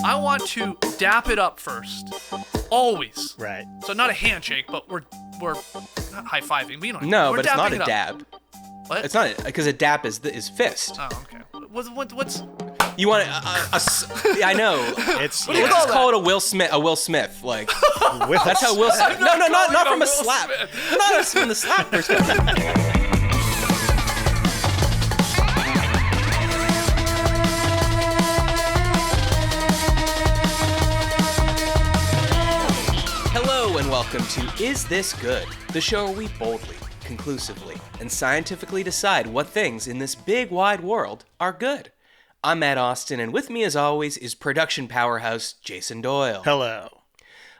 I want to dap it up first. Always. Right. So not a handshake, but we're not high-fiving. But you know, No, we're but it's not a dapping it up. dab. What? It's not, because a dap is fist. Oh, okay. What's You want I know. It's What do you Let's call just call it a Will Smith. Like Will that's how Will Smith. No, not calling from it a a slap. Will Smith. Not from the slap perspective. Hello and welcome to Is This Good? The show where we boldly, conclusively, and scientifically decide what things in this big wide world are good. I'm Matt Austin, and with me as always is production powerhouse Jason Doyle. Hello.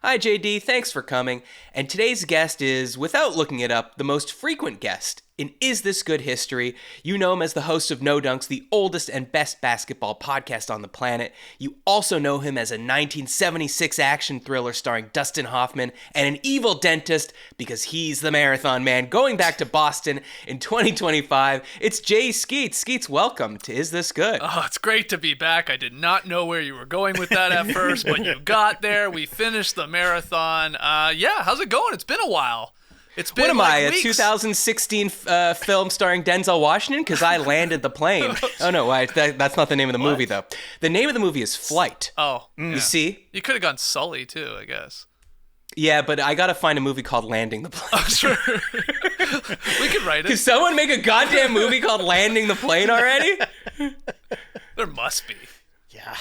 Hi JD, thanks for coming. And today's guest is, without looking it up, the most frequent guest in Is This Good history. You know him as the host of No Dunks, the oldest and best basketball podcast on the planet. You also know him as a 1976 action thriller starring Dustin Hoffman and an evil dentist because he's the marathon man going back to Boston in 2025. It's Jay Skeets. Skeets, welcome to Is This Good? Oh, it's great to be back. I did not know where you were going with that at first, but you got there. We finished the marathon. Yeah, how's it going? It's been a while. It's been What am like I, weeks. a 2016 film starring Denzel Washington? Because I landed the plane. Oh, no, that's not the name of the movie, though. The name of the movie is Flight. Oh, You see? you could have gone Sully too, I guess. Yeah, but I got to find a movie called Landing the Plane. Oh, sure. We could write Can it. someone make a goddamn movie called Landing the Plane already? There must be, Yeah.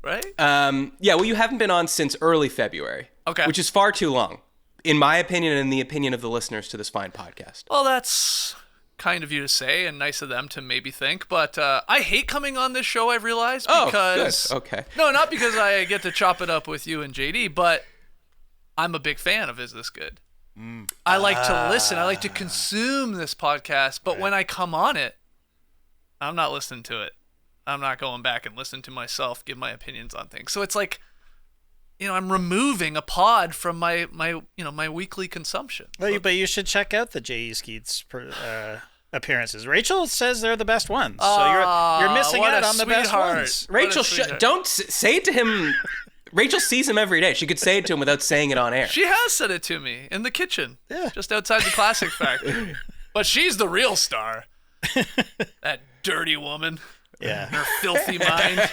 right? Yeah, well, you haven't been on since early February. Okay. Which is far too long, in my opinion and in the opinion of the listeners to this fine podcast. Well, that's kind of you to say and nice of them to maybe think, but I hate coming on this show, I've realized, because... Oh, good. Okay. No, not because I get to chop it up with you and JD, but I'm a big fan of Is This Good? I like to listen. I like to consume this podcast, but when I come on it, I'm not listening to it. I'm not going back and listening to myself give my opinions on things. So it's like, I'm removing a pod from my weekly consumption. Well, but you should check out the J.E. Skeets appearances. Rachel says they're the best ones, so you're missing what out a on the best sweetheart. ones. Rachel, sweetheart. don't say it to him. Rachel sees him every day. She could say it to him without saying it on air. She has said it to me in the kitchen, Yeah. just outside the Classic Factory. But she's the real star. That dirty woman, Yeah. her filthy mind.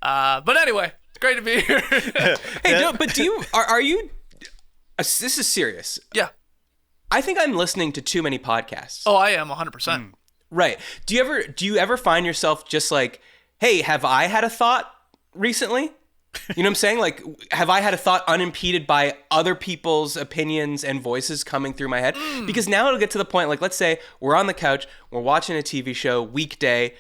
But anyway, it's great to be here. Hey, but are you? This is serious. Yeah. I think I'm listening to too many podcasts. Oh, I am 100%. Right. Do you ever find yourself just like, hey, have I had a thought recently? You know what I'm saying? Like, have I had a thought unimpeded by other people's opinions and voices coming through my head? Because now it'll get to the point, like, let's say we're on the couch, we're watching a TV show, weekday.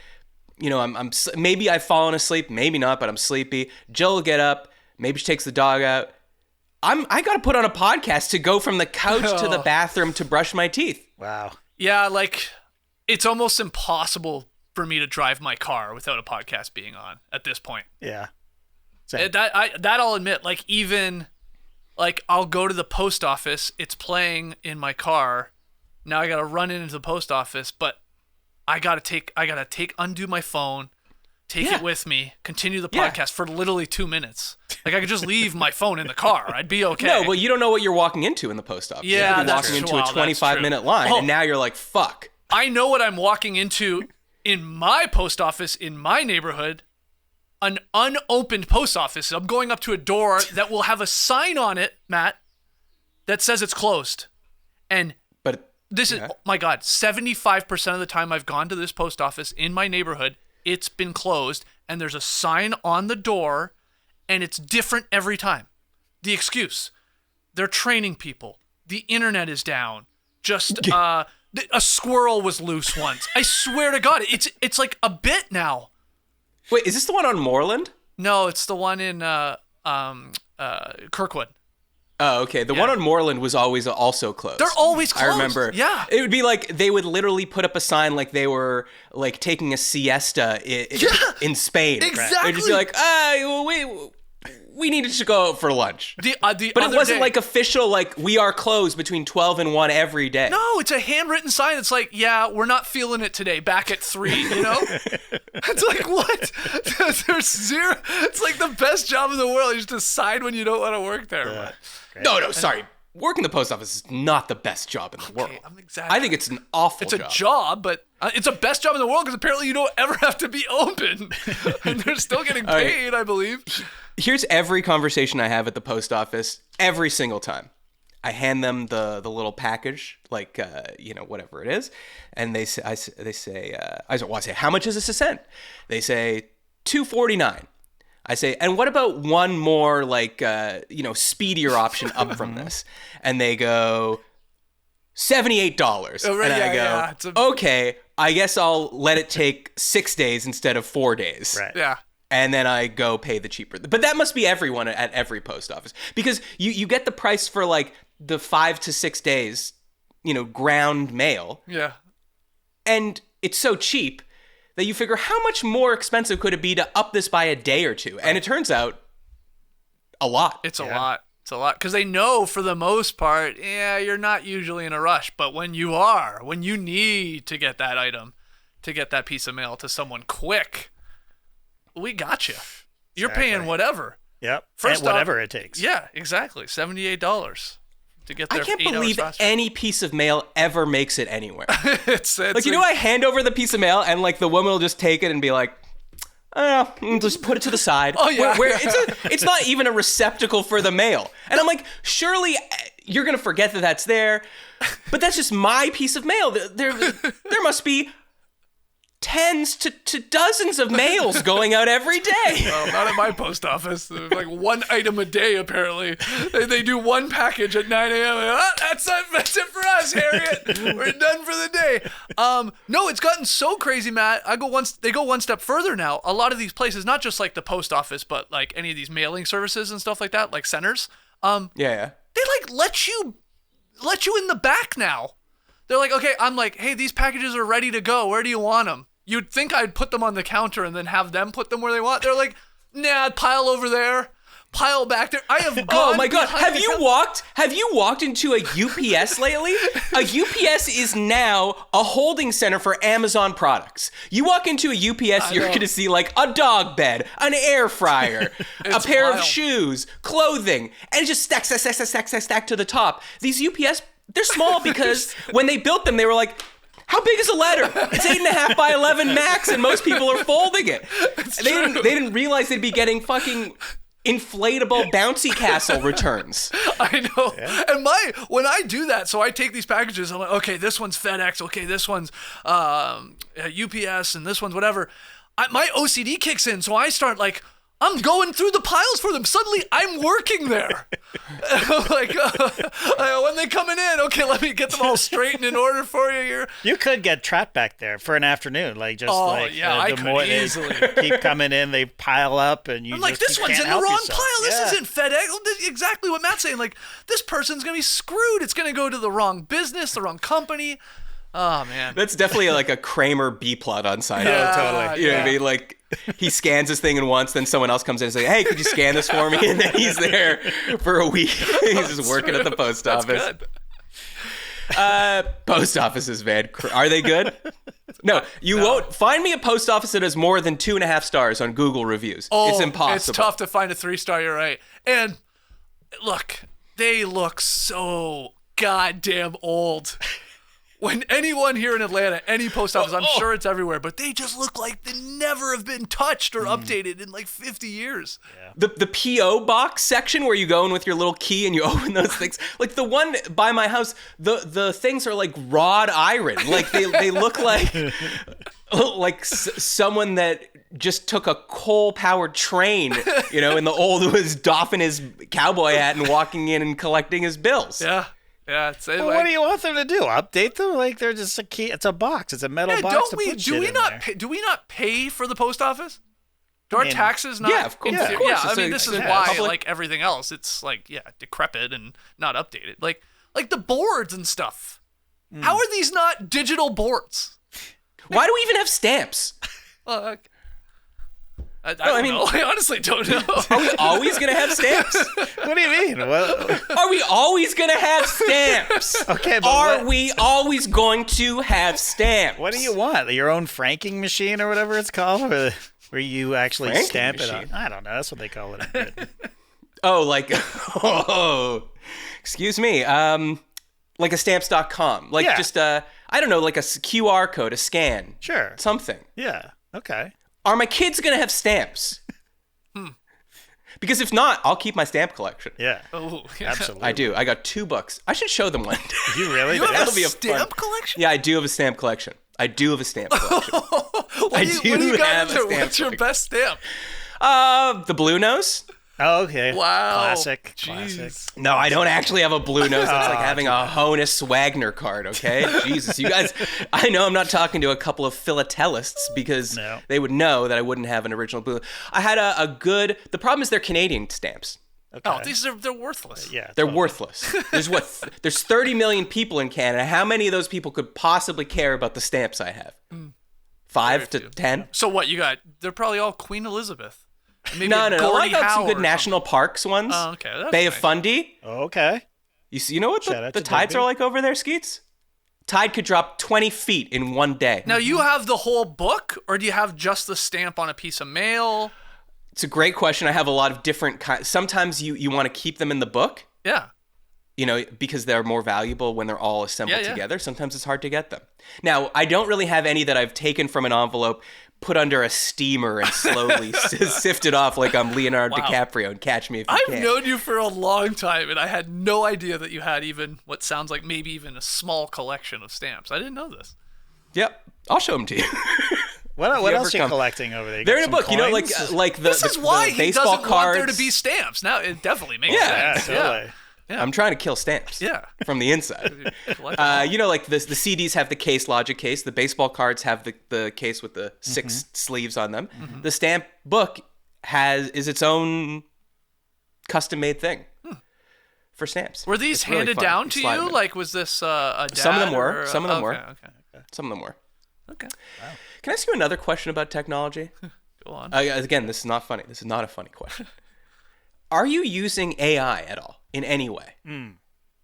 I'm maybe I've fallen asleep, maybe not, but I'm sleepy. Jill will get up, maybe she takes the dog out. I got to put on a podcast to go from the couch to the bathroom to brush my teeth. Wow. Yeah, like, it's almost impossible for me to drive my car without a podcast being on at this point. Yeah. Same. That I'll admit, like, even, like, I'll go to the post office, it's playing in my car, now I gotta run into the post office, but I gotta undo my phone, take it with me, continue the podcast for literally 2 minutes. Like, I could just leave my phone in the car, I'd be okay. No, but you don't know what you're walking into in the post office. Yeah, you're that's walking true. into a Wow, that's 25-minute line, Oh. and now you're like, fuck. I know what I'm walking into in my post office in my neighborhood. An unopened post office. I'm going up to a door that will have a sign on it, Matt, that says it's closed. And But this is, oh my God, 75% of the time I've gone to this post office in my neighborhood, it's been closed, and there's a sign on the door, and it's different every time. The excuse, they're training people. The internet is down. Just a squirrel was loose once. I swear to God, it's like a bit now. wait, is this the one on Moreland? No, it's the one in Kirkwood. Oh, okay. The one on Moreland was always also closed. They're always closed. I remember. Yeah. It would be like they would literally put up a sign like they were like taking a siesta in Spain. Exactly. They'd just be like, we needed to go out for lunch. But it wasn't like official, like we are closed between 12 and 1 every day. No, it's a handwritten sign. It's like, yeah, we're not feeling it today. Back at 3, you know? It's like, what? There's zero. It's like the best job in the world. You just decide when you don't want to work there. No, sorry. Working the post office is not the best job in the world. I think it's an awful job. It's a job, but it's the best job in the world because apparently you don't ever have to be open. And they're still getting paid, I believe. Here's every conversation I have at the post office, every single time. I hand them the little package, like, whatever it is. And they say, I say, how much is this a cent? They say, $2.49. I say, and what about one more, like, speedier option up from this? And they go, $78. Oh, right, and I go, okay, I guess I'll let it take 6 days instead of 4 days. Right. Yeah. And then I go pay the cheaper. But that must be everyone at every post office. Because you get the price for, like, the 5 to 6 days, ground mail. Yeah. And it's so cheap that you figure how much more expensive could it be to up this by a day or two? And it turns out a lot. It's a lot. It's a lot. Because they know for the most part, you're not usually in a rush. But when you are, when you need to get that item, to get that piece of mail to someone quick, we got you. You're paying whatever. Yep. First whatever it takes. Yeah, exactly. $78 to get there. I can't believe any piece of mail ever makes it anywhere. it's like, I hand over the piece of mail and like the woman will just take it and be like, I don't know, just put it to the side. Oh, yeah. Where it's not even a receptacle for the mail. And I'm like, surely you're going to forget that that's there. But that's just my piece of mail. There must be tens to dozens of mails going out every day. Well, not at my post office. There's like one item a day, apparently. They do one package at 9 a.m. That's it for us, Harriet. We're done for the day. No, it's gotten so crazy, Matt. They go one step further now. A lot of these places, not just like the post office, but like any of these mailing services and stuff like that, like centers. Yeah. They like let you in the back now. They're like, okay, I'm like, hey, these packages are ready to go. Where do you want them? You'd think I'd put them on the counter and then have them put them where they want. They're like, nah, pile over there, pile back there. I have gone. Oh my God! Have you walked into a UPS lately? A UPS is now a holding center for Amazon products. You walk into a UPS, you're going to see like a dog bed, an air fryer, a pair of shoes, clothing, and it just stack to the top. These UPS, they're small because when they built them, they were like, how big is a letter? It's 8.5 by 11 max, and most people are folding it. They didn't realize they'd be getting fucking inflatable bouncy castle returns. I know. Yeah. And when I do that, so I take these packages, I'm like, okay, this one's FedEx, okay, this one's UPS, and this one's whatever. My OCD kicks in, so I start like, I'm going through the piles for them. Suddenly, I'm working there. Like, when they coming in, okay, let me get them all straight and in order for you here. You could get trapped back there for an afternoon, like just I could easily keep coming in. They pile up, and I'm like, this one's in the wrong pile. This isn't FedEx. This is exactly what Matt's saying. Like, this person's gonna be screwed. It's gonna go to the wrong business, the wrong company. Oh man, that's definitely like a Kramer B plot on side. Yeah, totally. You know what I mean? Like, he scans his thing and once, then someone else comes in and says, hey, could you scan this for me? And then he's there for a week. He's just working at the post office. Good. Post offices, man. Are they good? No, you won't find me a post office that has more than 2.5 stars on Google reviews. It's impossible. It's tough to find a 3-star, you're right. And look, they look so goddamn old. When anyone here in Atlanta, any post office, I'm sure it's everywhere, but they just look like they never have been touched or updated in like 50 years. Yeah. The P.O. box section where you go in with your little key and you open those things. Like the one by my house, the things are like wrought iron. Like they look like someone that just took a coal-powered train, in the old, was doffing his cowboy hat and walking in and collecting his bills. Yeah. Yeah, what do you want them to do? Update them? Like they're just a key. It's a box. It's a metal box. Do we not pay for the post office? Do our taxes not? Yeah, of course. Yeah, I mean, this is why, like everything else, it's like decrepit and not updated. Like the boards and stuff. How are these not digital boards? Why do we even have stamps? I don't know. I honestly don't know. Are we always going to have stamps? What do you mean? Are we always going to have stamps? Okay, but Are we always going to have stamps? What do you want? Your own franking machine or whatever it's called? Where you actually Franking stamp it machine? on? I don't know. That's what they call it in Britain. Oh, like, excuse me. Like a stamps.com. Like just I don't know, like a QR code, a scan. Sure. Something. Yeah. Okay. Are my kids going to have stamps? Because if not, I'll keep my stamp collection. Yeah. Oh, yeah. Absolutely. I do. I got 2 books. I should show them one day. You really? You have That'll a be a stamp collection? Yeah, I do have a stamp collection. I do have a stamp collection. What do you got into? What's your best stamp? The blue nose. Oh, okay. Wow. Classic. Jeez. Classic. No, I don't actually have a blue nose. That's like having a Honus Wagner card, okay? Jesus, you guys, I know I'm not talking to a couple of philatelists because they would know that I wouldn't have an original blue. I had a good, the problem is they're Canadian stamps. Okay. Oh, they're worthless. Yeah. They're worthless. There's 30 million people in Canada. How many of those people could possibly care about the stamps I have? 5 to 10? So what you got? They're probably all Queen Elizabeth. Maybe No. I got some Howe good or national parks ones. Oh, okay. That's Bay nice. of Fundy. Okay. You know what Shout out the to tides Digby. are like over there, Skeets? Tide could drop 20 feet in one day. Now you have the whole book, or do you have just the stamp on a piece of mail? It's a great question. I have a lot of different kinds. Sometimes you want to keep them in the book, Yeah. because they're more valuable when they're all assembled Yeah. together. Sometimes it's hard to get them. Now, I don't really have any that I've taken from an envelope, put under a steamer, and slowly sifted off like I'm Leonardo Wow. DiCaprio and Catch Me If You I've Can. known you for a long time, and I had no idea that you had even what sounds like maybe even a small collection of stamps. I didn't know this. Yep, I'll show them to you. What ever else are you come- collecting over there? You They're got in a some book, coins? like the This is why the he baseball doesn't cards. want there to be stamps. Now it definitely makes Yeah. sense. Yeah, totally. I'm trying to kill stamps. Yeah. From the inside. Collect them all. Like the CDs have the case logic case. The baseball cards have the case with the 6 sleeves on them. The stamp book is its own custom made thing for stamps. Were these It's really handed fun. down You to slide you? them in. Like, was this a dad? Some of them were. or Some of them were. Okay. Some of them were. Okay. Can I ask you another question about technology? Go on. Again, this is not funny. This is not a funny question. Are you using AI at all in any way?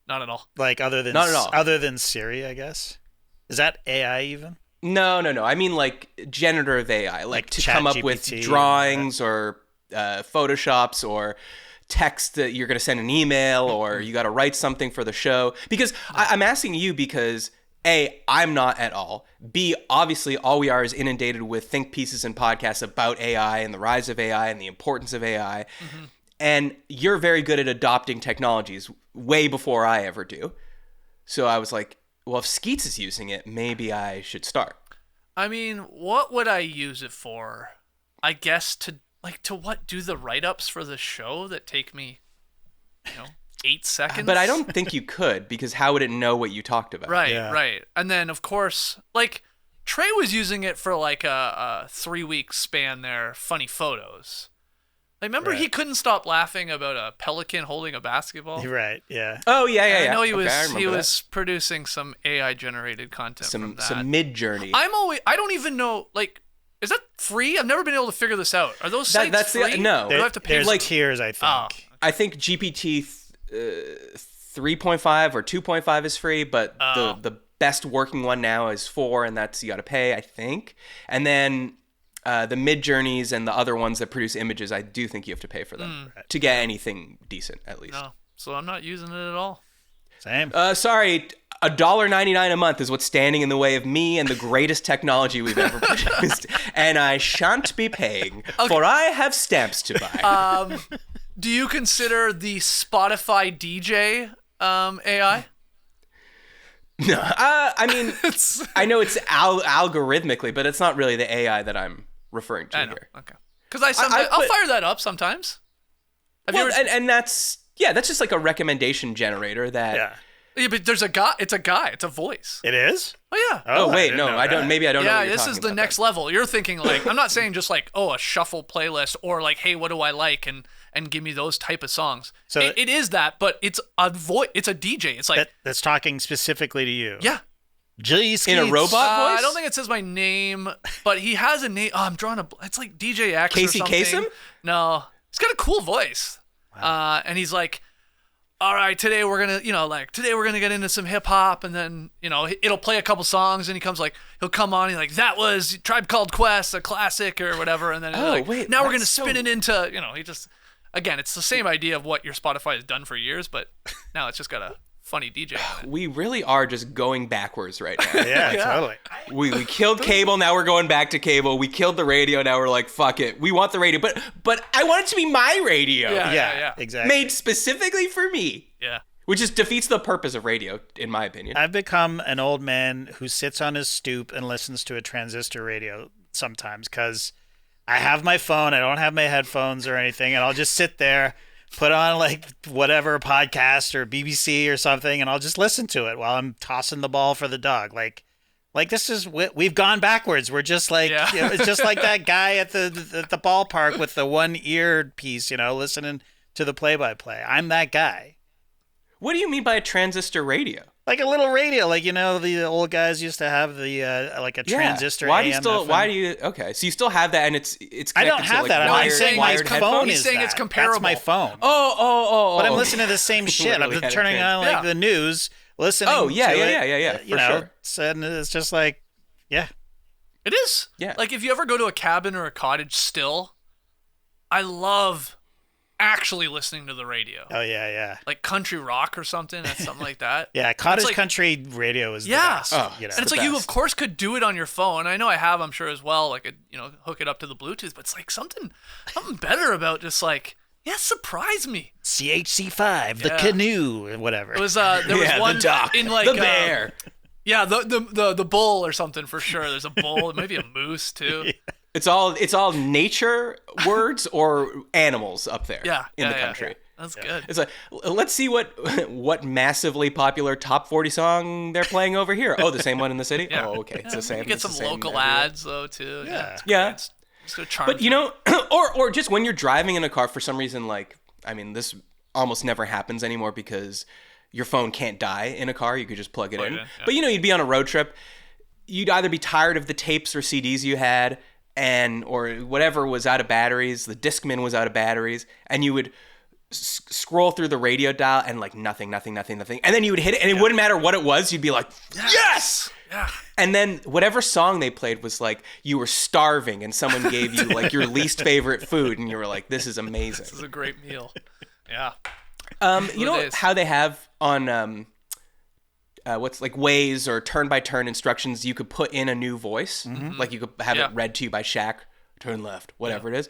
Not at all. Like Not at all. Other than Siri, I guess. Is that AI even? No. I mean like generative AI, like to come up with ChatGPT drawings or Photoshops or text that you're going to send an email or you got to write something for the show. Because I'm asking you because A, I'm not at all. B, obviously all we are is inundated with think pieces and podcasts about AI and the rise of AI and the importance of AI. And you're very good at adopting technologies way before I ever do. So I was like, well, if Skeets is using it, maybe I should start. I mean, what would I use it for? I guess to what? Do the write-ups for the show that take me, 8 seconds? But I don't think you could, because how would it know what you talked about? Right, Yeah. right. And then, of course, like, Trey was using it for, like, a 3-week span there, funny photos. Like, remember he couldn't stop laughing about a pelican holding a basketball? You're right. Yeah. Oh, yeah. I know he Okay, I was remember that. was producing some AI-generated content from that. Some mid-journey. I don't even know, like, is that free? I've never been able to figure this out. Are those sites that's free? no. Or do I have to pay? There's like- tiers, I think. Oh. I think GPT 3.5 or 2.5 is free, but the best working one now is 4, and that's you got to pay, I think. And then the mid-journeys and the other ones that produce images, I do think you have to pay for them to get anything decent, at least. No, so I'm not using it at all. Same. Sorry, $1.99 a month is what's standing in the way of me and the greatest technology we've ever produced, and I shan't be paying, for I have stamps to buy. Do you consider the Spotify DJ AI? No, I mean, I know it's algorithmically, but it's not really the AI that I'm referring to I know. here. Okay. Because I'll fire that up sometimes. Have you Well, ever... and that's just like a recommendation generator that. Yeah. Yeah, but there's a guy. It's a guy. It's a voice. It is? Oh yeah. Oh I wait, didn't no, know I don't. that. Maybe I don't know. Yeah, What you're this talking is the about next level. You're thinking like, I'm not saying just like, a shuffle playlist or like, hey, what do I like, and give me those type of songs. So it is that, but it's a voice. It's a DJ. It's like That's talking specifically to you. yeah. J. Skeets. In a robot voice? I don't think it says my name, but he has a name. Oh, I'm drawing a. It's like DJ X Casey or something. Kasem? No, he's got a cool voice. Wow. And he's like, all right, today we're gonna get into some hip hop, and then it'll play a couple songs, and he'll come on, he's like, that was Tribe Called Quest, a classic or whatever, and then now we're gonna spin it into he just again, it's the same idea of what your Spotify has done for years, but now it's just got a funny DJ on it. We really are just going backwards right now. Yeah, totally. We killed cable, now we're going back to cable. We killed the radio, now we're like, fuck it. We want the radio, but I want it to be my radio. Yeah, exactly. Made specifically for me. Yeah. Which just defeats the purpose of radio, in my opinion. I've become an old man who sits on his stoop and listens to a transistor radio sometimes because I have my phone, I don't have my headphones or anything, and I'll just sit there, put on like whatever podcast or BBC or something, and I'll just listen to it while I'm tossing the ball for the dog. Like this is we've gone backwards. We're just like it's just like that guy at the ballpark with the one ear piece, listening to the play-by-play. I'm that guy. What do you mean by a transistor radio? Like a little radio, like the old guys used to have the like a transistor. Why do you AM, still? FM. Why do you? Okay, so you still have that, and it's. I don't have to, like, that. I'm saying my wired phone headphones? is He's saying that. it's comparable. That's my phone. Oh. But I'm listening to the same shit. I'm Literally turning on like the news, listening. Oh yeah, to yeah, it, for sure. And it's just like, yeah. It is. Yeah. Like if you ever go to a cabin or a cottage still, I love actually listening to the radio. Oh yeah. Like country rock or something, something like that. Yeah, cottage country radio is the best. Oh, and it's like you of course could do it on your phone. I know I have, I'm sure as well, like hook it up to the Bluetooth, but it's like something better about just like, surprise me. CHC5, the canoe, or whatever. It was there was one the duck, in like the bear. Yeah, the bull or something for sure. There's a bull, maybe a moose too. Yeah. It's all nature words or animals up there in the country. Yeah. That's good. It's like, let's see what massively popular top 40 song they're playing over here. Oh, the same one in the city? Yeah. Oh, okay. It's the same. You get some local everywhere. ads though too. Yeah. It's so charming. But or just when you're driving in a car for some reason, like, I mean, this almost never happens anymore because your phone can't die in a car. You could just plug it in. But you'd be on a road trip. You'd either be tired of the tapes or CDs you had, or whatever was out of batteries. The Discman was out of batteries, and you would scroll through the radio dial and like nothing, and then you would hit it, and it wouldn't matter what it was. You'd be like, yes! Yeah. And then whatever song they played was like you were starving, and someone gave you like your least favorite food, and you were like, this is amazing. This is a great meal. Yeah. You know how they have on what's like Waze or turn-by-turn instructions, you could put in a new voice. Mm-hmm. Like you could have it read to you by Shaq, turn left, whatever it is.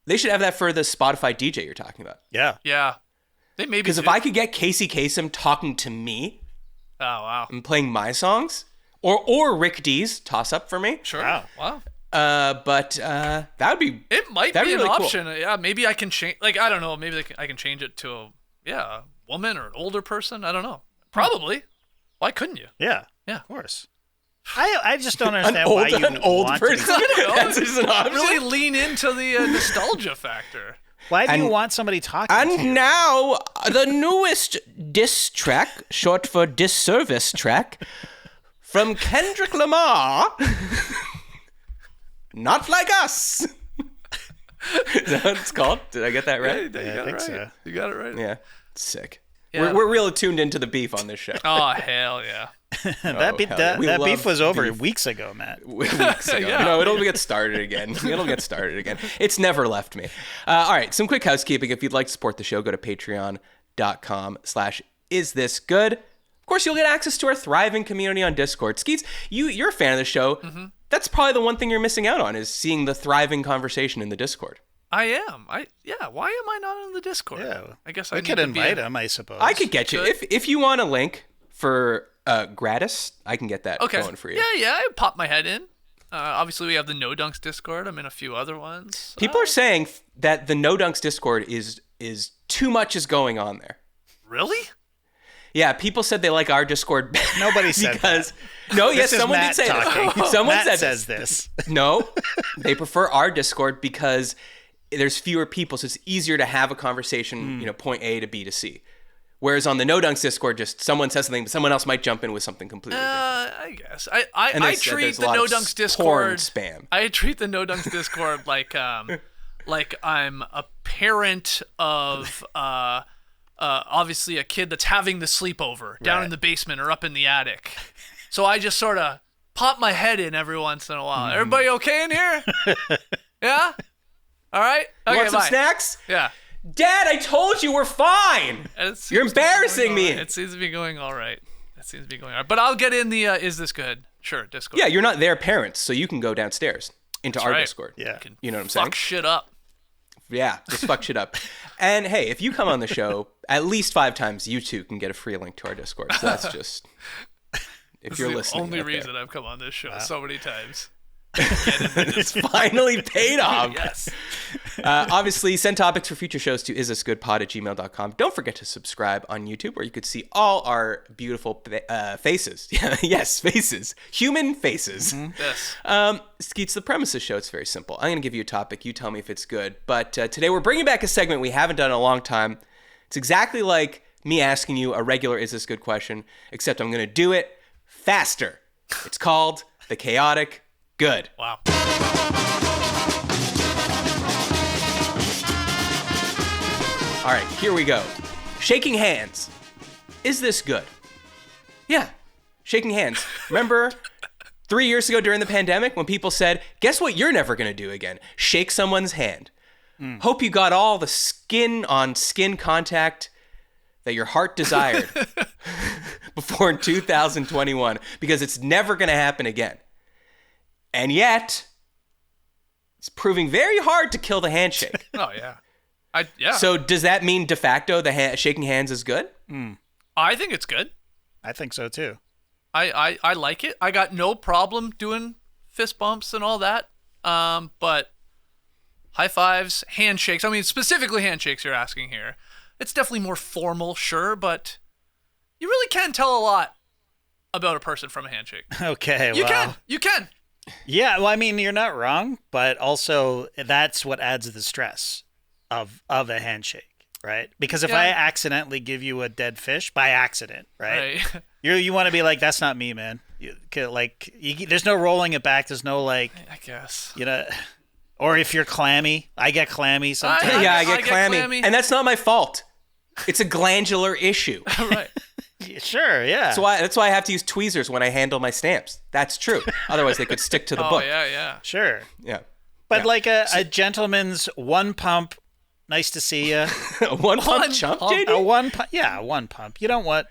They should have that for the Spotify DJ you're talking about. Yeah. Yeah. They maybe Because if I could get Casey Kasem talking to me wow. and playing my songs, or Rick D's toss-up for me. Sure. Wow. But that would be... It might be that'd an really cool. option. Yeah, maybe I can change... Like, I don't know. Maybe I can change it to a woman or an older person. I don't know. Probably. Why couldn't you? Yeah. Yeah. Of course. I just don't understand why you an old want person. to. That's just an option. Really lean into the nostalgia factor. Why do you want somebody talking to you? And now, the newest diss track, short for disservice track, from Kendrick Lamar. Not Like Us. Is that what it's called? Did I get that right? Yeah, I think so. You got it right. Yeah. Sick. Yeah. We're really tuned into the beef on this show. Oh, hell yeah. That beef was over weeks ago, Matt. Weeks ago. Yeah. It'll get started again. It's never left me. All right, some quick housekeeping. If you'd like to support the show, go to patreon.com/isthisgood. Of course, you'll get access to our thriving community on Discord. Skeets, you're a fan of the show. Mm-hmm. That's probably the one thing you're missing out on is seeing the thriving conversation in the Discord. I am. Why am I not in the Discord? Yeah. I guess we could invite him, I suppose. I could get you. If you want a link for gratis, I can get that going for you. Yeah, I pop my head in. Obviously, we have the No Dunks Discord. I'm in a few other ones. People are saying that the No Dunks Discord is too much is going on there. Really? Yeah, people said they like our Discord better. Nobody said because, that. No, yes, someone did say that. Someone Matt said says this. No, they prefer our Discord because there's fewer people, so it's easier to have a conversation, point A to B to C. Whereas on the No Dunks Discord, just someone says something, but someone else might jump in with something completely different. I guess I treat the No Dunks Discord spam. I treat the No Dunks Discord like I'm a parent of obviously a kid that's having the sleepover down in the basement or up in the attic. So I just sort of pop my head in every once in a while. Everybody okay in here? Yeah? All right? Okay, Want some bye. snacks? Yeah. Dad, I told you we're fine. You're embarrassing me. It seems to be going all right. But I'll get in the is this good? Sure, Discord. Yeah, you're not their parents, so you can go downstairs into our right. Discord. Yeah. You know what I'm saying? Fuck shit up. Yeah, just fuck shit up. And hey, if you come on the show at least 5 times, you too can get a free link to our Discord. So that's just if you're listening. Only out reason there. I've come on this show so many times. It's finally paid off. Yes. Obviously, send topics for future shows to isthisgoodpod@gmail.com. Don't forget to subscribe on YouTube, where you could see all our beautiful faces. Yes, faces. Human faces. Yes. Skeets, the premise of the show, it's very simple. I'm going to give you a topic. You tell me if it's good. But today we're bringing back a segment we haven't done in a long time. It's exactly like me asking you a regular Is This Good question, except I'm going to do it faster. It's called The Chaotic Good. Wow. All right, here we go. Shaking hands. Is this good? Yeah, shaking hands. Remember 3 years ago during the pandemic when people said, guess what you're never going to do again? Shake someone's hand. Hope you got all the skin-on-skin contact that your heart desired before in 2021, because it's never going to happen again. And yet, it's proving very hard to kill the handshake. Oh, yeah. Yeah. So does that mean de facto the shaking hands is good? I think it's good. I think so too. I like it. I got no problem doing fist bumps and all that. But high fives, handshakes. I mean, specifically handshakes you're asking here. It's definitely more formal, sure, but you really can tell a lot about a person from a handshake. Okay, You can. Yeah, well, I mean, you're not wrong, but also that's what adds the stress of a handshake, right? Because if I accidentally give you a dead fish by accident, right? You want to be like, that's not me, man. There's no rolling it back. There's no I guess. Or if you're clammy, I get clammy sometimes. I get clammy. And that's not my fault. It's a glandular issue. Right. Sure, yeah. That's why I have to use tweezers when I handle my stamps. That's true. Otherwise, they could stick to the book. Yeah. Sure. Yeah. But a gentleman's one pump, nice to see you. One pump chump, JD? One pump. You don't want,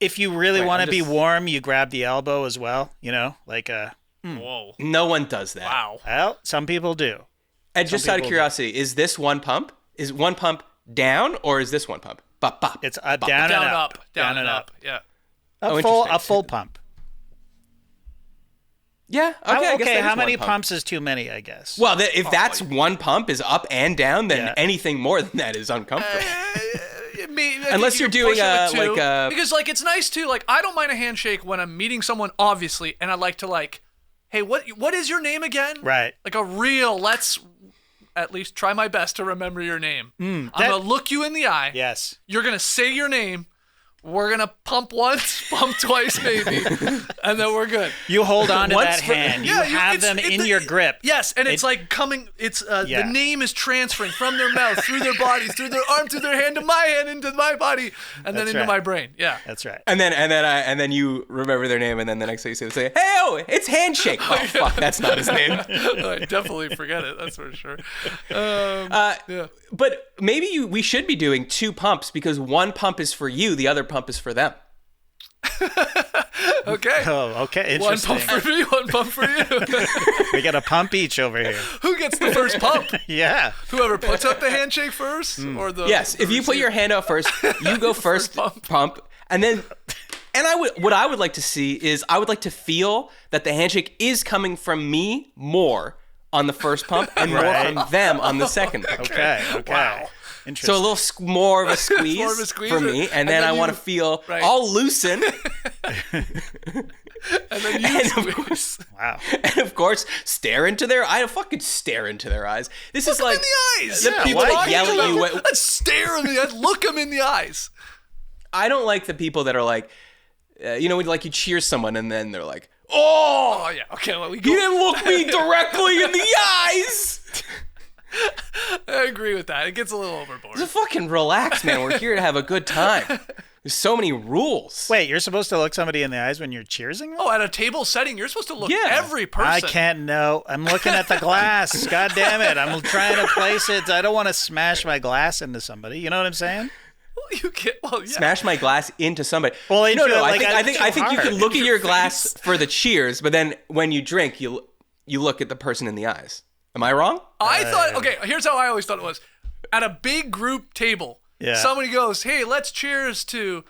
if you really want to be warm, you grab the elbow as well, Whoa. No one does that. Wow. Well, some people do. And just out of curiosity, is this one pump? Is one pump down, or is this one pump? Bop, bop. It's down and up. Down and up. Yeah. A full pump. Yeah. Okay. I guess how many pumps is too many? I guess. Well, if that's one pump is up and down, then anything more than that is uncomfortable. Unless you're doing because it's nice too. I don't mind a handshake when I'm meeting someone, obviously, and I like to hey, what is your name again? Right. Let's at least try my best to remember your name. I'm gonna look you in the eye. Yes. You're gonna say your name. We're going to pump once, pump twice maybe, and then we're good. You hold on to that hand. You have them in your grip. Yes, and it's the name is transferring from their mouth, through their body, through their arm, through their hand, to my hand, into my body, and then into my brain. Yeah. That's right. And then you remember their name, and then the next thing you say, hey, it's Handshake. Oh, fuck, that's not his name. I definitely forget it, that's for sure. But maybe we should be doing 2 pumps, because one pump is for you, the other pump is for them. Okay. Oh, okay. One Interesting. pump for me, one pump for you. We got a pump each over here. Who gets the first pump? Yeah. Whoever puts up the handshake first, or the if you put your hand out first, you go first pump, and then. And what I would like to see is I would like to feel that the handshake is coming from me more on the first pump and more from them on the second pump. Okay. Wow. Interesting. So a little more of a squeeze, for me, and then I want to feel I'll loosen. And then you squeeze. Wow. And of course, stare into their eye. Fucking stare into their eyes. This is like in the eyes. the Yeah, people that yell at you. Let's stare in the eyes. Look them in the eyes. I don't like the people that are like, like you cheer someone and then they're like, oh yeah. Okay, well, you didn't look me directly in the eyes. I agree with that. It gets a little overboard. Just fucking relax, man. We're here to have a good time. There's so many rules. Wait, you're supposed to look somebody in the eyes when you're cheersing them? Oh, at a table setting, you're supposed to look Yeah. every person. I can't know. I'm looking at the glass. God damn it. I'm trying to place it. I don't want to smash my glass into somebody. You know what I'm saying? Well, you can't. Well, yeah. Smash my glass into somebody. Well, I think you hard. can look at your glass for the cheers, but then when you drink, you look at the person in the eyes. Am I wrong? I thought. Okay, here's how I always thought it was. At a big group table, somebody goes, "Hey, let's cheers to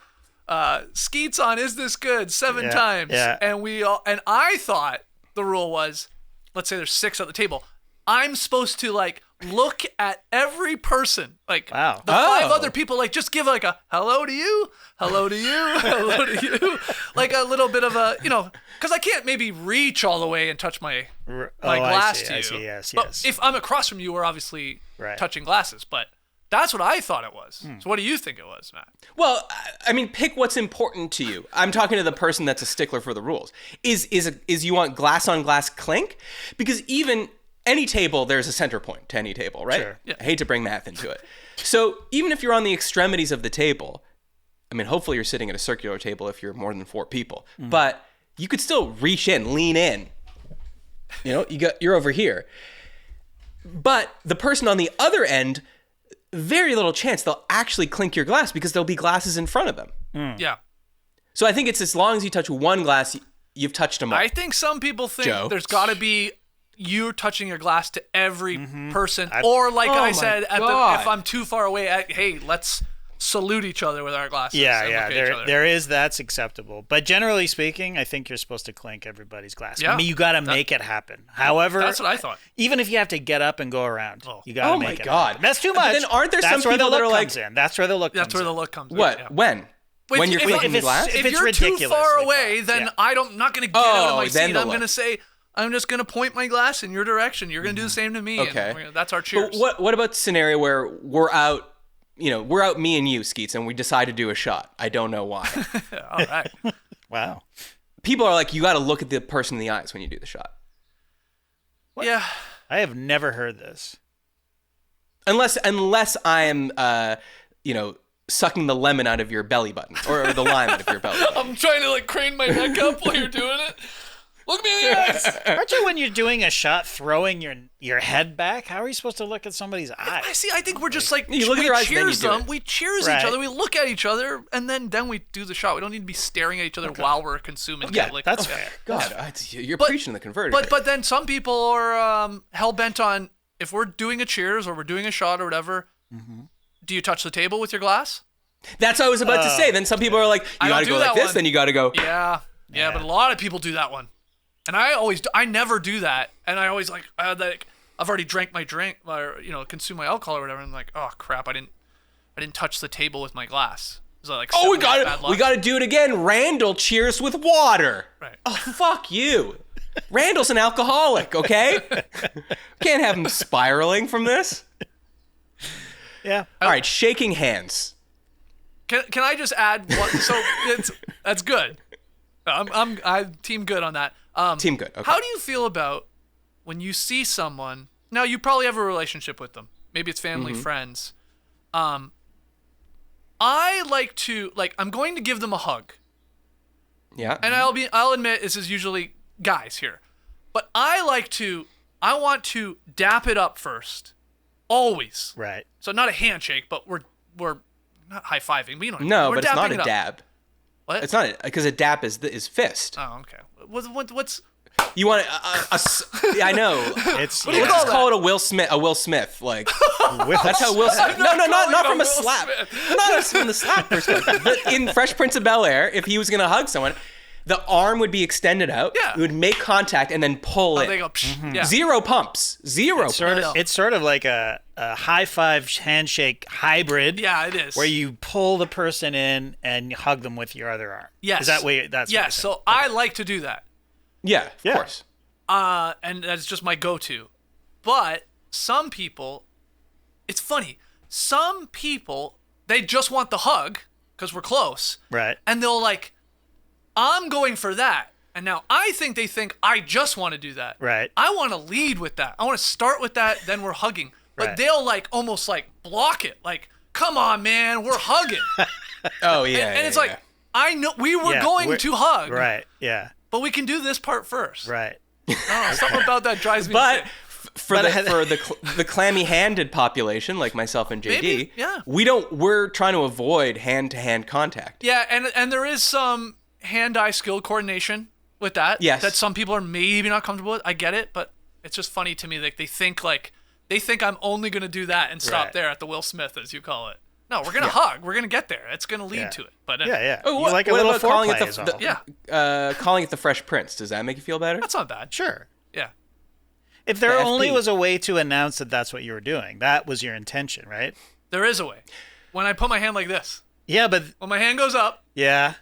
Skeets on Is This Good 7 times." Yeah. And I thought the rule was, let's say there's 6 at the table. I'm supposed to like look at every person, like Wow. the 5 other people, like just give like a hello to you, hello to you, hello to you, like a little bit of a, because I can't maybe reach all the way and touch my glass to you. I see, yes. But if I'm across from you, we're obviously touching glasses. But that's what I thought it was. So what do you think it was, Matt? Well, I mean, pick what's important to you. I'm talking to the person that's a stickler for the rules. Is you want glass on glass clink? Because even any table, there's a center point to any table, right? Sure. Yeah. I hate to bring math into it. So even if you're on the extremities of the table, I mean, hopefully you're sitting at a circular table if you're more than 4 people, but you could still reach in, lean in. You're over here. But the person on the other end, very little chance they'll actually clink your glass because there'll be glasses in front of them. Yeah. So I think it's as long as you touch one glass, you've touched them all. I think some people think Joe? there's got to be you're touching your glass to every person, or like I said, if I'm too far away, hey, let's salute each other with our glasses. That's acceptable. But generally speaking, I think you're supposed to clink everybody's glass. Yeah. I mean, you got to make it happen. However, that's what I thought. Even if you have to get up and go around, you got to make it happen. That's too much. But then aren't there some people that are like, that's where the look comes in. That's where the look comes in. What? Yeah. When? When you're clinking the glass? If you're too far away, then I'm not going to get out of my seat. I'm going to say, I'm just going to point my glass in your direction. You're going to do the same to me. Okay. And that's our cheers. But what about the scenario where we're out, me and you, Skeets, and we decide to do a shot? I don't know why. All right. Wow. People are like, you got to look at the person in the eyes when you do the shot. What? Yeah. I have never heard this. Unless I am, sucking the lemon out of your belly button or the lime out of your belly button. I'm trying to like crane my neck up while you're doing it. Look me in the eyes. Aren't you, when you're doing a shot, throwing your head back? How are you supposed to look at somebody's eye? I think we're just like, you look at their eyes, then you cheers do them. it. We cheers each other. We look at each other, and then we do the shot. We don't need to be staring at each other while we're consuming. Yeah, that's fair. God, you're preaching the converted. But then some people are hell bent on, if we're doing a cheers or we're doing a shot or whatever, do you touch the table with your glass? That's what I was about to say. Then some people are like, you got to go like this, then you got to go. Yeah, but a lot of people do that one. And I never do that. And I always I've already drank my drink, or consumed my alcohol or whatever. And I'm like, oh crap, I didn't touch the table with my glass. Is that like, we got to do it again. Randall cheers with water. Right. Oh, fuck you. Randall's an alcoholic, okay? Can't have him spiraling from this. Yeah. All right, shaking hands. Can I just add one? So that's good. I'm team good on that. Team good. Okay. How do you feel about when you see someone? Now you probably have a relationship with them. Maybe it's family, friends. I like to I'm going to give them a hug. Yeah. And I'll admit this is usually guys here, but I want to dap it up first, always. Right. So not a handshake, but we're not high fiving. But No, we're but it's not dapping a it dab. up. What? It's not because a dap is fist. Oh, okay. What's You want I know. It's What do you Let's call just that? call it a Will Smith. Like Will that's how Will Smith. No, not calling from him a Will slap. Smith. Not from the slap perspective. But in Fresh Prince of Bel-Air, if he was gonna hug someone, the arm would be extended out. Yeah. It would make contact and then pull it. They go, psh, yeah. Zero pumps. Zero. It's sort of like a high five handshake hybrid. Yeah, it is. Where you pull the person in and hug them with your other arm. Yes. Is that way? That's yes. So I like to do that. Yeah, of course. And that's just my go-to. But some people, it's funny. Some people, they just want the hug because we're close. Right. And they'll like, I'm going for that. And now I think they think I just want to do that. Right. I want to lead with that. I want to start with that, then we're hugging. But Right. they'll like almost like block it. Like, come on, man, we're hugging. Oh, yeah. And it's like, I know we were Yeah, going we're- to hug. Right. Yeah. But we can do this part first. Right. Oh, something about that drives me But insane. for the clammy-handed population, like myself and JD, Maybe, yeah. we're trying to avoid hand-to-hand contact. Yeah, and there is some hand-eye skill coordination with that. Yes. That some people are maybe not comfortable with. I get it, but it's just funny to me. Like they think I'm only gonna do that and stop Right. there at the Will Smith, as you call it. No, we're gonna hug. We're gonna get there. It's gonna lead to it. But Yeah. Oh, You like a what little about calling it foreplay is all. calling it the Fresh Prince? Does that make you feel better? that's not bad. Sure. Yeah. If there The only FP. was a way to announce that that's what you were doing, that was your intention, right? There is a way. When I put my hand like this, Yeah, but when my hand goes up, yeah.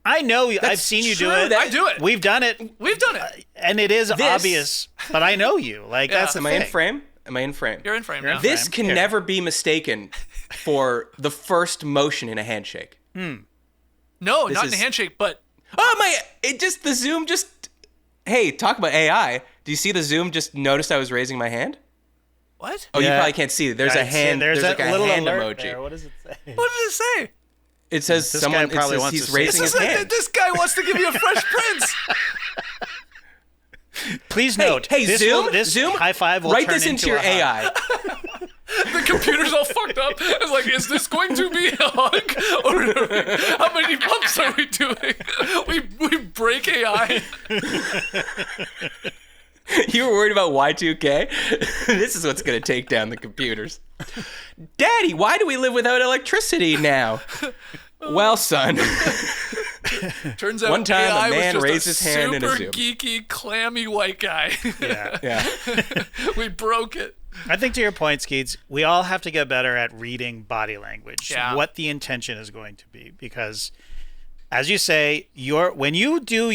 I know you. I've seen you do true, it. that- I do it. We've done it. We've done it. And it is obvious, but I know you. Like, Yeah. that's the Am I thing. in frame? Am I in frame? You're in frame You're in now. frame. This can Here. never be mistaken for the first motion in a handshake. No, not in is- a handshake, but The Zoom just, hey, talk about AI. Do you see the Zoom just noticed I was raising my hand? what? Oh, you Yeah. probably can't see it. There's a Right, see, hand, there's that like a little hand alert emoji. there. What does it say? What did it say? It says This someone, guy probably it says wants he's to say raising his hand. This guy wants to give you a Fresh Prince. Please note. Hey, this Zoom, will, this Zoom, high five will write turn this into a your hug. AI. The computer's all fucked up. It's like, is this going to be a hug? Or how many bumps are we doing? We break AI. You were worried about Y2K? This is what's going to take down the computers. Daddy, why do we live without electricity now? Well, son. Turns out One time a AI man was just raised his hand in a super Zoom. geeky, clammy white guy. Yeah. Yeah. We broke it. I think to your point, Skeets, we all have to get better at reading body language, Yeah. what the intention is going to be, because, as you say, when you do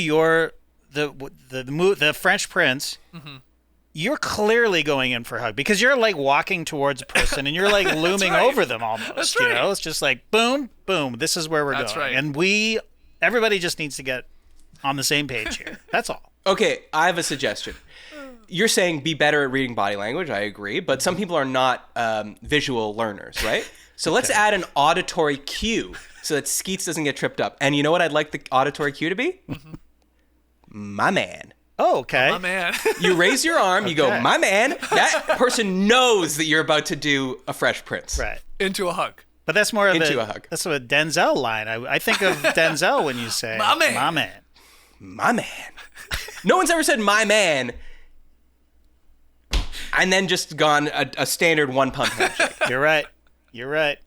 the French Prince, you're clearly going in for a hug because you're like walking towards a person and you're like looming right. over them almost. That's You right. know, it's just like boom, boom. This is where we're That's going, right. and everybody just needs to get on the same page here. That's all. Okay, I have a suggestion. You're saying be better at reading body language. I agree. But some people are not visual learners, right? So let's add an auditory cue so that Skeets doesn't get tripped up. And you know what I'd like the auditory cue to be? My man. Oh, okay. Oh, man. You raise your arm, you go, Okay. my man. That person knows that you're about to do a Fresh Prince. Right. Into a hug. But that's more of Into a hug. That's a Denzel line. I think of Denzel when you say My man. My man. My man. No one's ever said my man and then just gone a standard one pump handshake. You're right. You're right.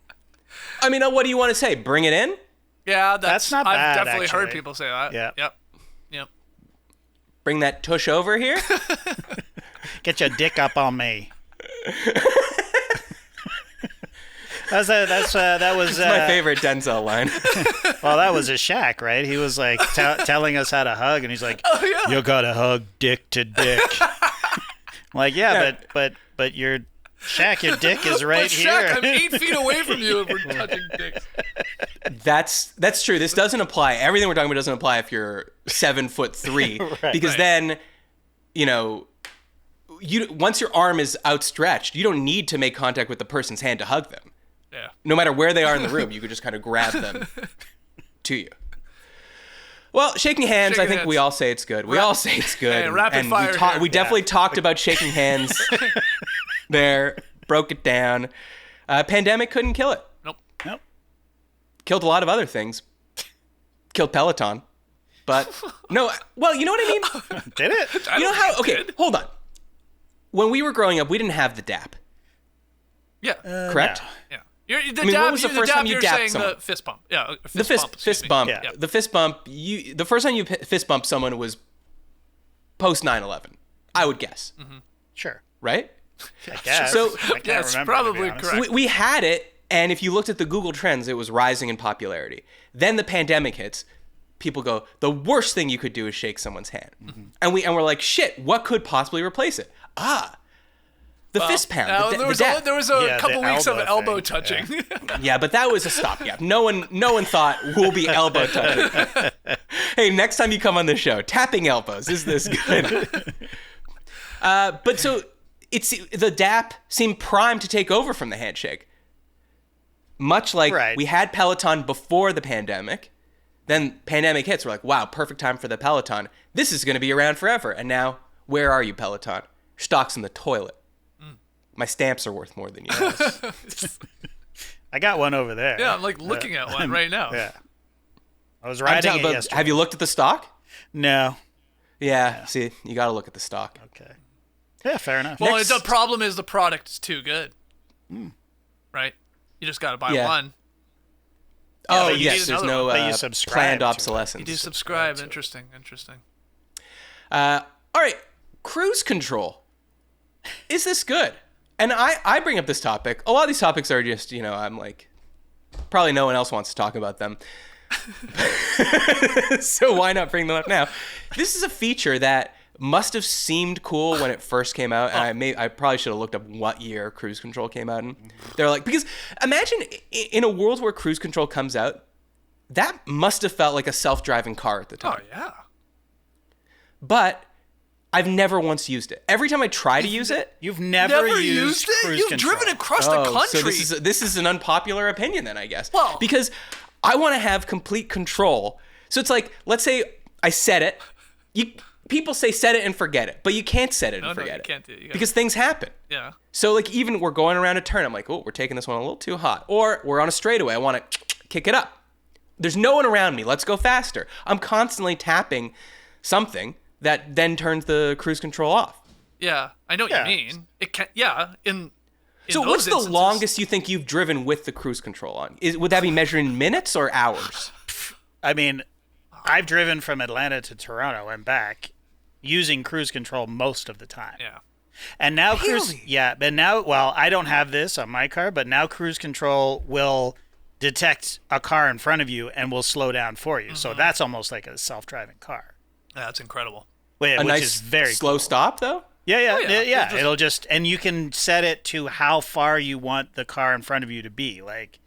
I mean, what do you want to say? Bring it in? Yeah, That's not I've bad, definitely heard actually. people say that. Yeah. Yep. Bring that tush over here? Get your dick up on me. That was My favorite Denzel line. well, that was a Shaq, right? He was like telling us how to hug, and he's like, Oh, yeah. "You gotta hug dick to dick." I'm like, yeah, but your Shaq, your dick is right But Shaq, here. I'm 8 feet away from you and we're touching dicks. That's true. This doesn't apply. Everything we're talking about doesn't apply if you're 7'3", Right. because then, once your arm is outstretched, you don't need to make contact with the person's hand to hug them. Yeah. No matter where they are in the room, you could just kind of grab them to you. Well, shaking hands, Shaking I think hands. we all say it's good. We all say it's good. Hey, rapid and fire here. we definitely talked about shaking hands there, broke it down. Pandemic couldn't kill it. Nope. Nope. Killed a lot of other things. Killed Peloton. But, no, well, you know what I mean? Did it? You know how, okay, hold on. When we were growing up, we didn't have the DAP, Yeah. correct? no. Yeah. What was the first time you you're dapped saying someone? the fist bump. Yeah, The fist bump. Yeah. The fist bump. The first time you fist bumped someone was post 9/11. I would guess. Mm-hmm. Sure. Right? I guess. So- I can't That's remember, probably to be honest. correct. We had it, and if you looked at the Google Trends, it was rising in popularity. Then the pandemic hits. People go, the worst thing you could do is shake someone's hand. Mm-hmm. And we're like, shit, what could possibly replace it? The fist pound. Now, the there was dap. a couple the weeks of elbow elbow thing. touching. Yeah, but that was a stopgap. No one thought we'll be elbow touching. Hey, next time you come on the show, tapping elbows. Is this good? But so the dap seemed primed to take over from the handshake. Much like we had Peloton before the pandemic. Then pandemic hits. We're like, wow, perfect time for the Peloton. This is going to be around forever. And now, where are you, Peloton? Stock's in the toilet. My stamps are worth more than yours. I got one over there. Yeah, I'm like looking at one right now. Yeah. I was riding it yesterday. Have you looked at the stock? No. Yeah. See, you got to look at the stock. Okay. Yeah, fair enough. Well, the problem is the product is too good. Right? You just got to buy one. Oh, but you yes. need There's another no one. But you subscribe planned to it. obsolescence. You do subscribe. Interesting. All right. Cruise control. Is this good? And I bring up this topic. A lot of these topics are just, I'm like, probably no one else wants to talk about them. So why not bring them up now? This is a feature that must have seemed cool when it first came out, and I probably should have looked up what year cruise control came out in. They're like, because imagine in a world where cruise control comes out, that must have felt like a self-driving car at the time. Oh, yeah. But I've never once used it. Every time I try to use it, You've never used it? cruise You've control. driven across the country. So this is an unpopular opinion then, I guess. Well- because I want to have complete control. So it's like, let's say I set it. People say set it and forget it, but you can't set it and forget you it. can't do it. You gotta- Because things happen. Yeah. So like even we're going around a turn, I'm like, oh, we're taking this one a little too hot. Or we're on a straightaway, I want to kick it up. There's no one around me. Let's go faster. I'm constantly tapping something that then turns the cruise control off. Yeah, I know what you mean. It can. Yeah. So what's the longest you think you've driven with the cruise control on? Would that be measured in minutes or hours? I mean, I've driven from Atlanta to Toronto and back using cruise control most of the time. Yeah. And now Really? but now, well, I don't have this on my car, but now cruise control will detect a car in front of you and will slow down for you. So that's almost like a self-driving car. That's incredible. Which Nice is very slow cool. stop though? Yeah. Yeah. It'll just, and you can set it to how far you want the car in front of you to be, like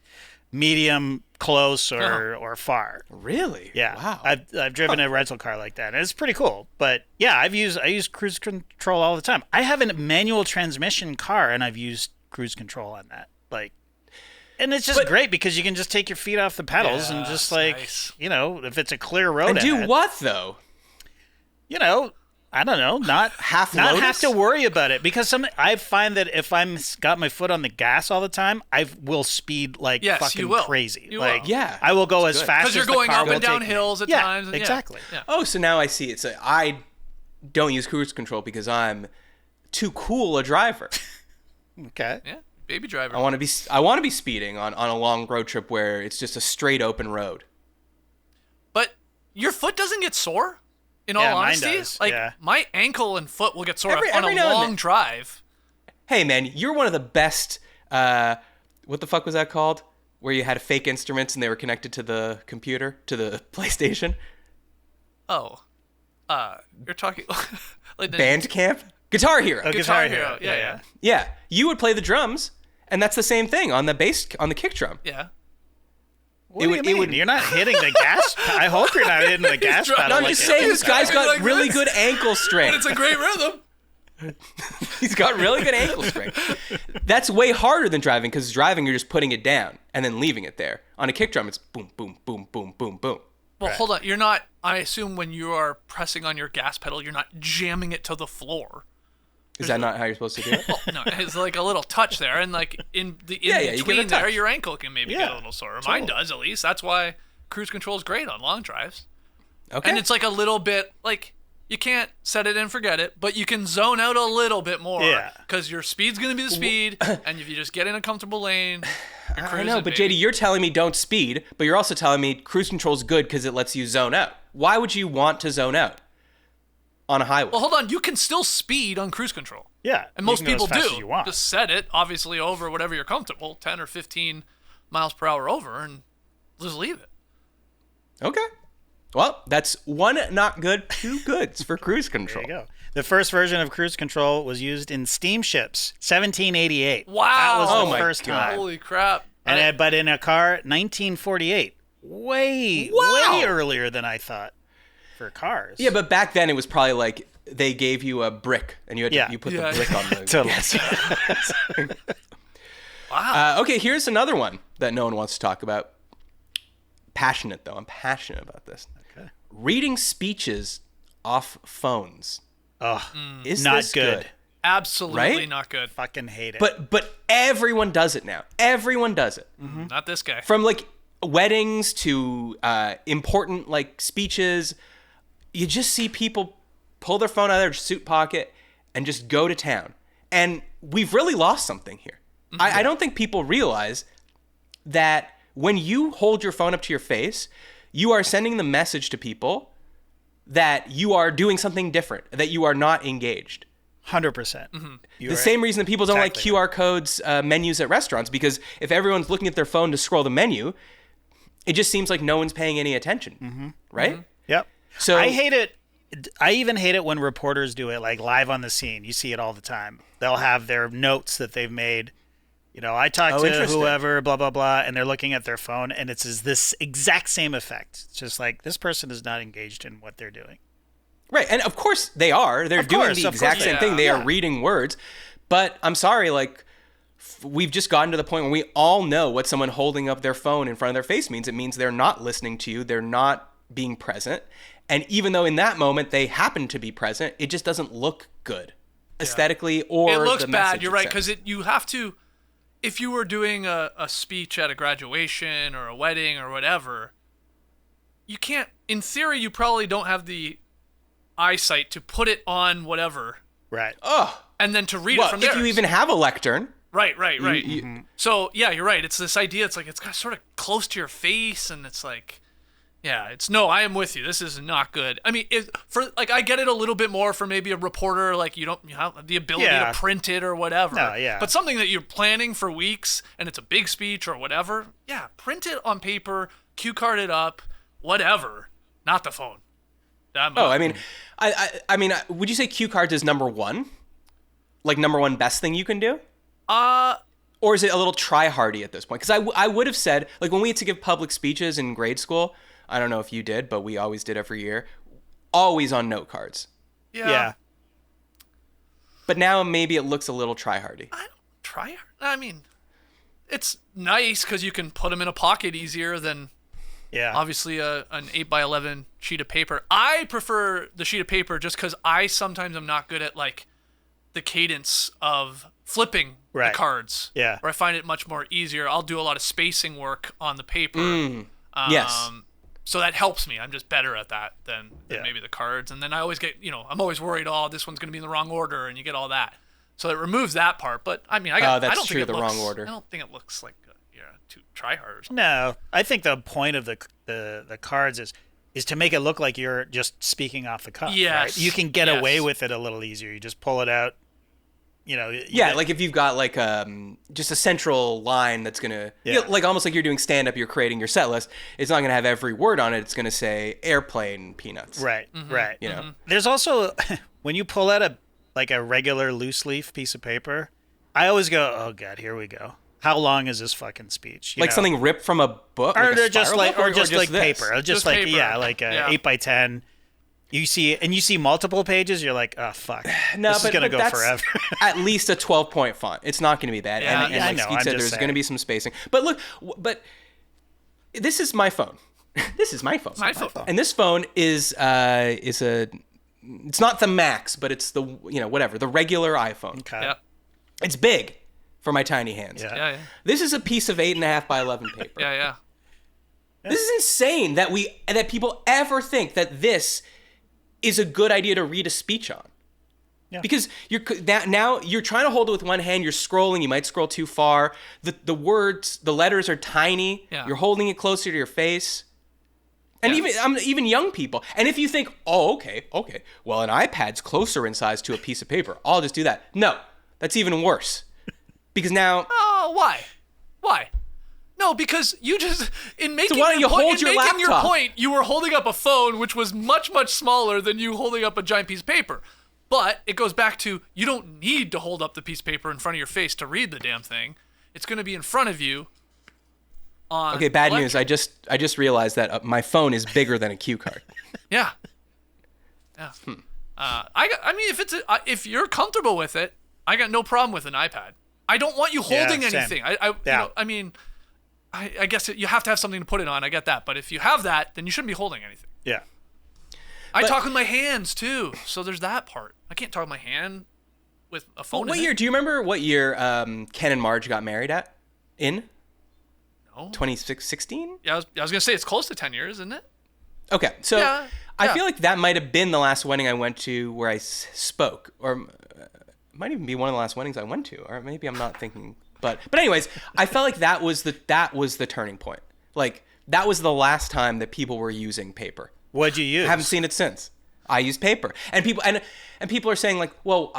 medium, close, or far. Really? Yeah. Wow. I've driven a rental car like that, and it's pretty cool. But yeah, I use cruise control all the time. I have a manual transmission car, and I've used cruise control on that. And it's just great because you can just take your feet off the pedals and just nice. if it's a clear road And do ahead, what though? I don't know, not Half not Lotus? have to worry about it because I find that if I'm got my foot on the gas all the time, I will speed like Yes, fucking you will. crazy. You like will. Yeah, I will go that's as good. fast Because you're as the going car up will and down take me. hills at Yeah, times. And exactly. Yeah. Oh, so now I see. I don't use cruise control because I'm too cool a driver. Okay. Yeah. Baby driver. I want to be speeding on a long road trip where it's just a straight open road. But your foot doesn't get sore. In Yeah, all mine honesty, does, like yeah. my ankle and foot will get sore Every on a now and long then. drive. Hey man, you're one of the best. What the fuck was that called? Where you had fake instruments and they were connected to the computer, to the PlayStation. Oh, you're talking like the Bandcamp, Guitar Hero. Oh, Guitar Hero. Yeah. Yeah, you would play the drums, and that's the same thing on the kick drum. Yeah. What do you mean? You're not hitting the gas. I hope you're not hitting the gas driving- pedal. No, I'm like just a saying this guitar. guy's got like really this. good ankle strength. It's a great rhythm. He's got really good ankle strength. That's way harder than driving because driving you're just putting it down and then leaving it there. On a kick drum, it's boom, boom, boom, boom, boom, boom. Well, hold on. You're not. I assume when you are pressing on your gas pedal, you're not jamming it to the floor. Is that not how you're supposed to do it? Well, no, it's like a little touch there, and like in you give it between a there, touch. your ankle can maybe get a little sore. Mine does at least. That's why cruise control is great on long drives. Okay. And it's like a little bit like you can't set it and forget it, but you can zone out a little bit more. Yeah. Because your speed's going to be the speed, and if you just get in a comfortable lane, you're cruising, I know, but baby. JD, you're telling me don't speed, but you're also telling me cruise control is good because it lets you zone out. Why would you want to zone out on a highway? Well, hold on. You can still speed on cruise control. Yeah. And most people do. You want. Just set it, obviously, over whatever you're comfortable, 10 or 15 miles per hour over, and just leave it. Okay. Well, that's one not good, two goods for cruise control. There you go. The first version of cruise control was used in steamships, 1788. Wow. That was Oh the my first God. time. Holy crap. But in a car, 1948. Way earlier than I thought for cars. Yeah, but back then it was probably like they gave you a brick and you had to, you put the brick on the... Totally. Wow. Okay, here's another one that no one wants to talk about. Passionate, though. I'm passionate about this. Okay. Reading speeches off phones. Oh, Is not this good. Absolutely Right? not good. Fucking hate it. But everyone does it now. Everyone does it. Not this guy. From like weddings to important like speeches, you just see people pull their phone out of their suit pocket and just go to town. And we've really lost something here. I don't think people realize that when you hold your phone up to your face, you are sending the message to people that you are doing something different, that you are not engaged. 100%. The same reason that people don't exactly like QR codes, menus at restaurants, because if everyone's looking at their phone to scroll the menu, it just seems like no one's paying any attention, right? Yep. So I hate it. I even hate it when reporters do it, like live on the scene. You see it all the time. They'll have their notes that they've made. You know, I talked to interesting. whoever, blah, blah, blah, and they're looking at their phone, and it's this exact same effect. It's just like, this person is not engaged in what they're doing. Right, and of course they are. They're doing the exact same thing. They are reading words. But I'm sorry, like, we've just gotten to the point where we all know what someone holding up their phone in front of their face means. It means they're not listening to you. They're not being present. And even though in that moment they happen to be present, it just doesn't look good aesthetically or It looks the bad. message You're right, it sends. because you have to. If you were doing a speech at a graduation or a wedding or whatever, you can't. In theory, you probably don't have the eyesight to put it on whatever. Right. Oh, And then to read well, it from if there. you even have a lectern. Right. So yeah, you're right. It's this idea. It's like it's kind of sort of close to your face, and it's like, yeah, it's no. I am with you. This is not good. I mean, I get it a little bit more for maybe a reporter, like you have the ability to print it or whatever. No, yeah. But something that you're planning for weeks, and it's a big speech or whatever. Yeah, print it on paper, cue card it up, whatever. Not the phone. I mean, I mean, would you say cue cards is number one? Like number one best thing you can do? Or is it a little try-hardy at this point? Because I would have said, like when we had to give public speeches in grade school, I don't know if you did, but we always did every year, always on note cards. Yeah. But now maybe it looks a little try-hardy. I don't try hard. I mean, it's nice because you can put them in a pocket easier than obviously an 8x11 sheet of paper. I prefer the sheet of paper just because I sometimes am not good at like the cadence of flipping the cards. Yeah. Or I find it much more easier. I'll do a lot of spacing work on the paper. Yes. So that helps me. I'm just better at that than maybe the cards. And then I always get, I'm always worried, this one's going to be in the wrong order, and you get all that. So it removes that part. But I mean, I don't true, think the wrong order. I don't think it looks like too try hard or something. No, I think the point of the cards is to make it look like you're just speaking off the cuff. Yes. Right? You can get away with it a little easier. You just pull it out. Like if you've got like just a central line that's gonna like almost like you're doing stand up, you're creating your set list. It's not gonna have every word on it. It's gonna say airplane peanuts. Right. Right. You know. There's also when you pull out a regular loose leaf piece of paper, I always go, oh god, here we go. How long is this fucking speech? You know? Something ripped from a book, or like a just spiral like book, or just like this? paper, or just like paper. like a 8x10. You see multiple pages, you're like, oh fuck, this is gonna go that's forever. At least a 12-point font. It's not gonna be bad. Yeah. And I like know, Skeets I'm said, just there's saying. gonna be some spacing. But look, this is my phone. This is my phone. My phone. And this phone is it's not the Max, but it's the whatever, the regular iPhone. Okay. Yeah. It's big for my tiny hands. Yeah. This is a piece of 8.5 by 11 paper. Yeah. This is insane that people ever think that this is a good idea to read a speech on. Yeah. Because now you're trying to hold it with one hand. You're scrolling. You might scroll too far. The words, the letters are tiny. Yeah. You're holding it closer to your face. And even young people. And if you think, oh, okay, well, an iPad's closer in size to a piece of paper, I'll just do that. No, that's even worse. Because now... Oh, why? No, because you just... In making, so why don't you hold your laptop? Your point, you were holding up a phone, which was much, much smaller than you holding up a giant piece of paper. But it goes back to, you don't need to hold up the piece of paper in front of your face to read the damn thing. It's going to be in front of you. Okay, bad news. I just realized that my phone is bigger than a cue card. Yeah. I mean, if you're comfortable with it, I got no problem with an iPad. I don't want you holding anything. I guess you have to have something to put it on. I get that, but if you have that, then you shouldn't be holding anything. Yeah. I talk with my hands too, so there's that part. I can't talk with my hand with a phone. What year? Do you remember what year Ken and Marge got married in? 2016? Yeah, I was going to say it's close to 10 years, isn't it? Okay, so yeah. I feel like that might have been the last wedding I went to where I spoke, or it might even be one of the last weddings I went to, or maybe I'm not thinking. But anyways, I felt like that was the turning point. Like that was the last time that people were using paper. What'd you use? I haven't seen it since. I used paper, and people are saying like, well,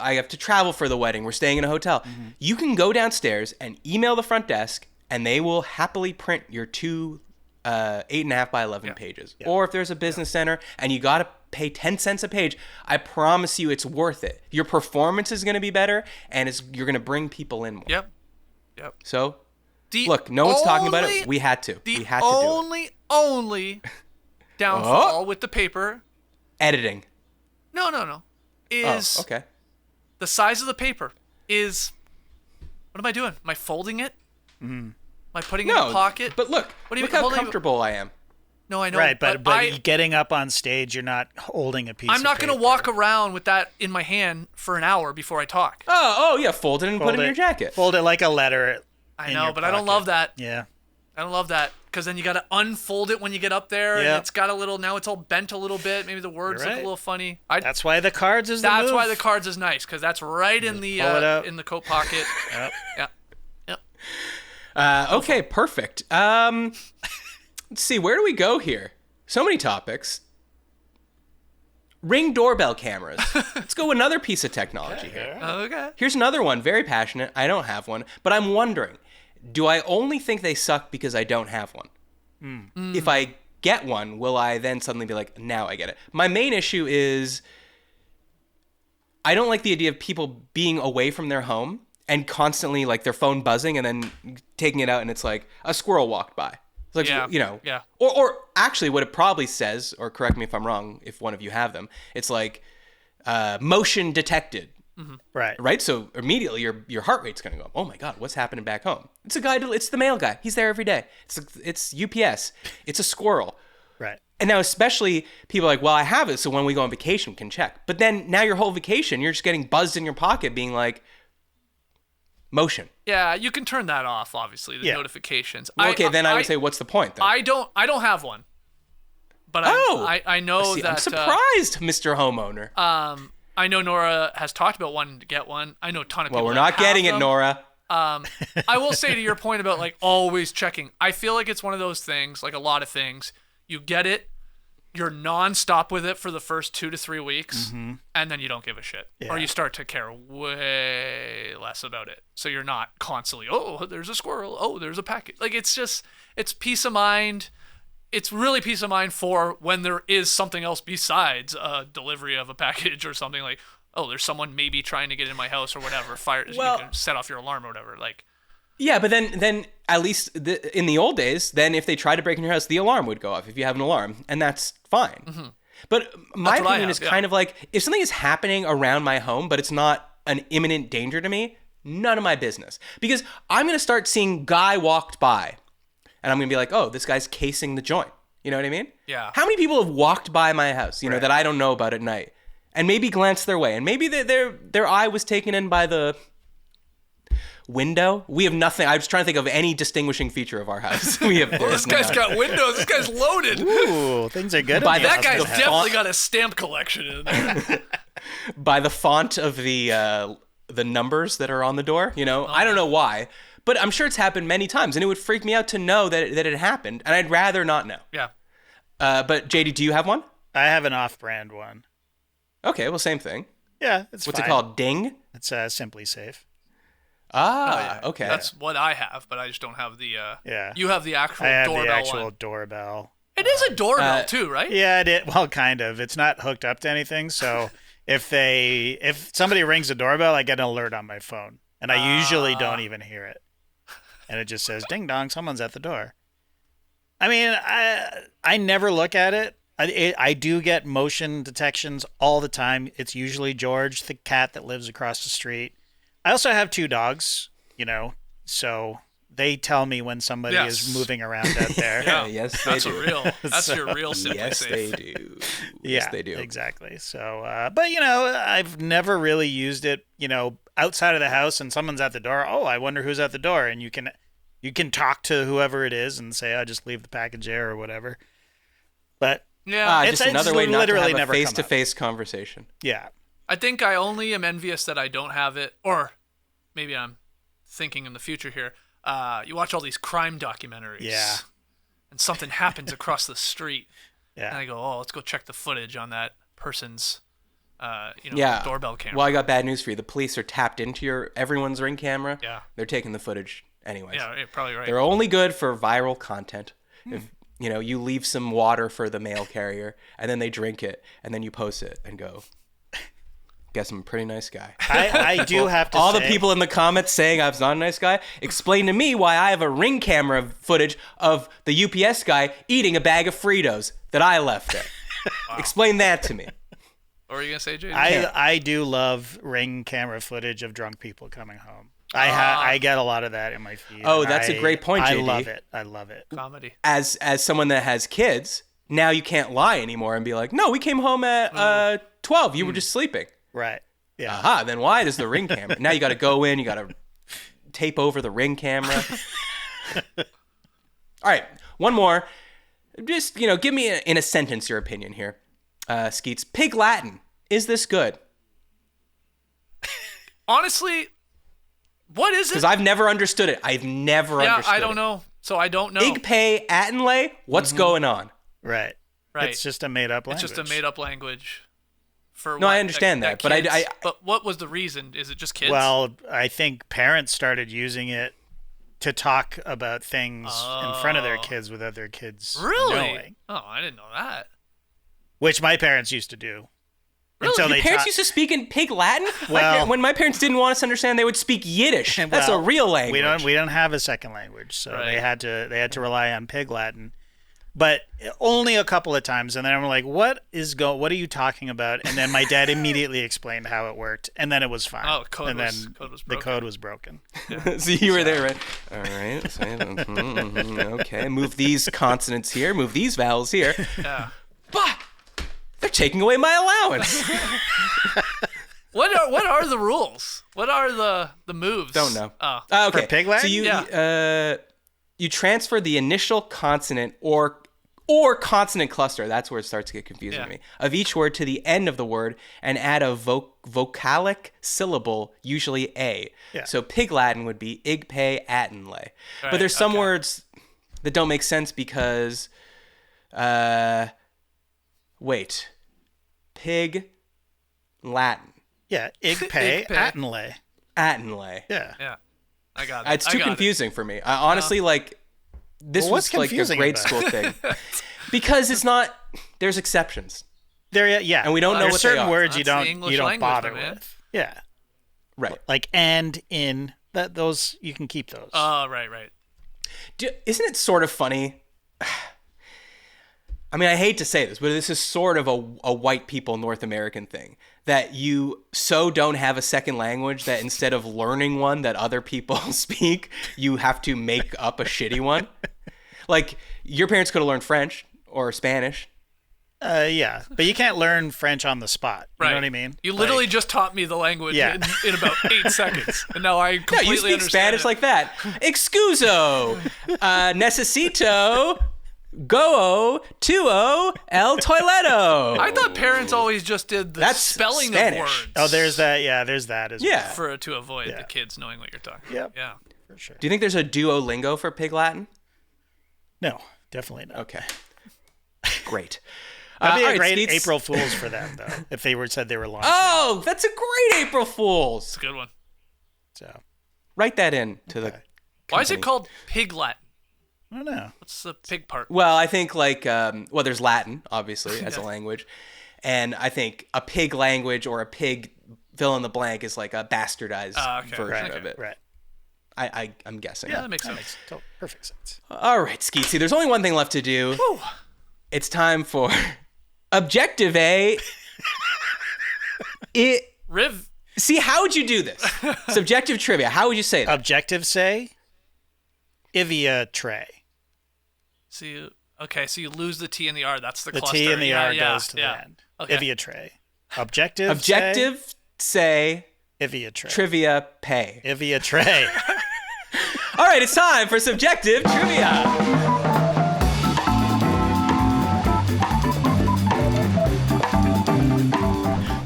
I have to travel for the wedding. We're staying in a hotel. Mm-hmm. You can go downstairs and email the front desk. And they will happily print your 2 8.5 by 11 pages. Yeah. Or if there's a business center and you got to pay 10 cents a page, I promise you it's worth it. Your performance is going to be better, and you're going to bring people in more. Yep. So, look, no one's talking about it. We had to. We had to do it. The only downfall with the paper... Editing. No. Is the size of the paper is... What am I doing? Am I folding it? Am I putting it in a pocket? But look how comfortable I am. No, I know. Right, but getting up on stage, you're not holding a piece of paper. I'm not going to walk around with that in my hand for an hour before I talk. Oh yeah, fold it and put it in your jacket. Fold it like a letter. I know, but I don't love that. Yeah. I don't love that because then you got to unfold it when you get up there, and it's got now it's all bent a little bit. Maybe the words look a little funny. That's why the cards is That's why the cards is nice because that's right in the coat pocket. Yep. Yeah. Okay, perfect. Let's see, where do we go here? So many topics. Ring doorbell cameras. Let's go another piece of technology here. Okay. Here's another one, very passionate. I don't have one, but I'm wondering, do I only think they suck because I don't have one? If I get one, will I then suddenly be like, now I get it? My main issue is I don't like the idea of people being away from their home and constantly like their phone buzzing and then taking it out and it's like a squirrel walked by. It's like, Or actually what it probably says, or correct me if I'm wrong, if one of you have them, it's like motion detected. Mm-hmm. Right. So immediately your heart rate's going to go, oh my God, what's happening back home? It's the mail guy. He's there every day. It's UPS. It's a squirrel. Right. And now especially people are like, well, I have it. So when we go on vacation, we can check. But then now your whole vacation, you're just getting buzzed in your pocket being like, motion. Yeah, you can turn that off, obviously, the notifications. Well, okay, then I would say, what's the point then? I don't have one. But I know that... I'm surprised, Mr. Homeowner. I know Nora has talked about wanting to get one. I know a ton of people Well, we're not getting it, Nora. I will say to your point about like always checking, I feel like it's one of those things, like a lot of things, you get it, you're nonstop with it for the first 2 to 3 weeks, and then you don't give a shit. Yeah. Or you start to care way less about it. So you're not constantly, oh, there's a squirrel. Oh, there's a package. Like, it's peace of mind. It's really peace of mind for when there is something else besides a delivery of a package or something like, oh, there's someone maybe trying to get in my house or whatever. You can set off your alarm or whatever. Like, yeah, but then at least in the old days, then if they tried to break in your house, the alarm would go off if you have an alarm, and that's fine. Mm-hmm. But my opinion is kind of like, if something is happening around my home, but it's not an imminent danger to me, none of my business. Because I'm going to start seeing guy walked by, and I'm going to be like, oh, this guy's casing the joint. You know what I mean? Yeah. How many people have walked by my house, you know, that I don't know about at night, and maybe glanced their way, and maybe their eye was taken in by the window. We have nothing. I was trying to think of any distinguishing feature of our house. We have. This guy's got windows. This guy's loaded. Ooh, things are good. That guy's definitely got a stamp collection in there. By the font of the numbers that are on the door. I don't know why, but I'm sure it's happened many times, and it would freak me out to know that it happened, and I'd rather not know. Yeah. But JD, do you have one? I have an off-brand one. Okay, well, same thing. Yeah, it's What's fine. it called? Ding? It's Simply Safe. Okay. That's what I have, but I just don't have the. Yeah. You have the actual I have doorbell the actual one. doorbell. It is a doorbell too, right? Yeah, well, kind of. It's not hooked up to anything, so if somebody rings the doorbell, I get an alert on my phone, and I usually don't even hear it, and it just says "ding dong," someone's at the door. I mean, I never look at it. I do get motion detections all the time. It's usually George, the cat that lives across the street. I also have 2 dogs, so they tell me when somebody is moving around out there. Yeah, yes, they do. That's your real Simply Yes, Safe. they do. Yeah, Yes, they do. exactly. So, but I've never really used it, outside of the house and someone's at the door. Oh, I wonder who's at the door. And you can talk to whoever it is and say, "I'll just leave the package there," or whatever. But Yeah. Just another way not to literally have a never come up. face-to-face conversation. Yeah. I think I only am envious that I don't have it, or maybe I'm thinking in the future here. You watch all these crime documentaries. Yeah. And something happens across the street. Yeah. And I go, oh, let's go check the footage on that person's, doorbell camera. Well, I got bad news for you. The police are tapped into everyone's Ring camera. Yeah. They're taking the footage anyways. Yeah, you're probably right. They're only good for viral content. If you leave some water for the mail carrier, and then they drink it, and then you post it and go, "Guess I'm a pretty nice guy." I do have to All say, the people in the comments saying I was not a nice guy, explain to me why I have a Ring camera footage of the UPS guy eating a bag of Fritos that I left there. Wow. Explain that to me. What were you going to say, Jay? I do love Ring camera footage of drunk people coming home. I get a lot of that in my feed. Oh, that's a great point, JD. I love it. Comedy. As someone that has kids, now you can't lie anymore and be like, "No, we came home at 12. You were just sleeping." Right. Yeah. Aha, then why does the Ring camera? Now you got to go in, you got to tape over the Ring camera. All right, one more. Just, give me in a sentence your opinion here. Skeets, Pig Latin, is this good? Honestly, what is it? Because I've never understood it. I've never understood it. I don't know. So I don't know. Igpay Atinlay, what's going on? Right. Right. It's just a made-up language. It's just a made-up language. No, I understand that, but kids, but what was the reason? Is it just kids? Well, I think parents started using it to talk about things in front of their kids without their kids knowing. Oh, I didn't know that. Which my parents used to do. Really? Until Your parents used to speak in Pig Latin? Well, when my parents didn't want us to understand, they would speak Yiddish. That's a real language. We don't have a second language, so Right. they had to rely on Pig Latin. But only a couple of times, and then I'm like, "What are you talking about?" And then my dad immediately explained how it worked, and then it was fine. Oh, code was the code was broken. So you were there, right? All right. Okay. Move these consonants here. Move these vowels here. Yeah. Bah! They're taking away my allowance. What are the rules? What are the moves? Don't know. Oh. Okay. For Pig Latin? So you transfer the initial consonant or consonant cluster, that's where it starts to get confusing to me, of each word to the end of the word and add a vocalic syllable, usually A. Yeah. So Pig Latin would be Igpay Atinlay. But there's some words that don't make sense because, Pig Latin. Yeah, Igpay Atinlay. Atinlay. Yeah. Yeah. I got it. It's too confusing for me. I honestly this what's was like a confusing grade about school thing. Because it's not, there's exceptions. Yeah. And we don't know There's what certain they are. words That's you the don't English language, bother my man. with. Yeah. Right. Like and, in, those you can keep those. Oh, right. Isn't it sort of funny? I mean, I hate to say this, but this is sort of a white people North American thing. That you so don't have a second language that instead of learning one that other people speak, you have to make up a shitty one. Like, your parents could have learned French or Spanish. Yeah, but you can't learn French on the spot. You know what I mean? You literally just taught me the language in about 8 seconds, and now I No, completely you speak understand Spanish it. like that. Excuso, necesito, go, tuo, el toileto. I thought parents always just did the That's spelling Spanish. of words. Oh, there's that. Yeah, there's that as well. To avoid the kids knowing what you're talking Yep. about. Yeah. For sure. Do you think there's a Duolingo for Pig Latin? No, definitely not. Okay. Great. That'd be all a right, great Skeets. April Fool's for them, though, if they said they were launching. Oh, that's a great April Fool's. It's a good one. So, Write that in to the. Why is it company. called Pig Latin? I don't know. What's the pig part? Well, I think there's Latin, obviously, as a language. And I think a pig language or a pig fill in the blank is like a bastardized version of it. Right. I'm guessing. Yeah, that makes That sense. makes perfect sense. All right, Skeetsy, there's only one thing left to do. It's time for Objective A. See, how would you do this? Subjective trivia. How would you say that? Objective say, Ivia tray. So you lose the T and the R. That's the The cluster. T and the R goes to the end. Okay. Ivia tray. Objective Say, Ivia tray. trivia pay. Ivia tray. All right, it's time for Subjective Trivia.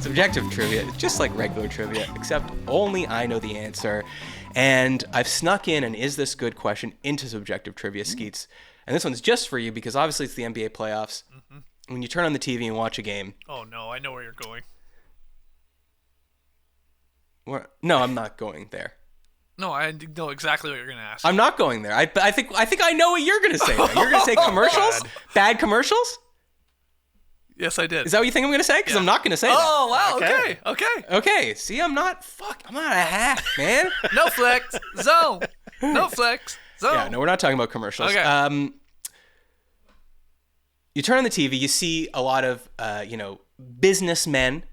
Subjective trivia is just like regular trivia, except only I know the answer. And I've snuck in an Is This Good question into subjective trivia, Skeets. And this one's just for you because obviously it's the NBA playoffs. Mm-hmm. When you turn on the TV and watch a game. Oh, no, I know where you're going. No, I'm not going there. No, I know exactly what you're going to ask. I'm not going there. I think I know what you're going to say. Though. You're going to say commercials? Bad commercials? Yes, I did. Is that what you think I'm going to say? Because I'm not going to say that. Oh, wow. Okay. Okay. See, I'm not a hack, man. No flex. Zone. No flex. Zone. Yeah, no, we're not talking about commercials. Okay. You turn on the TV, you see a lot of, businessmen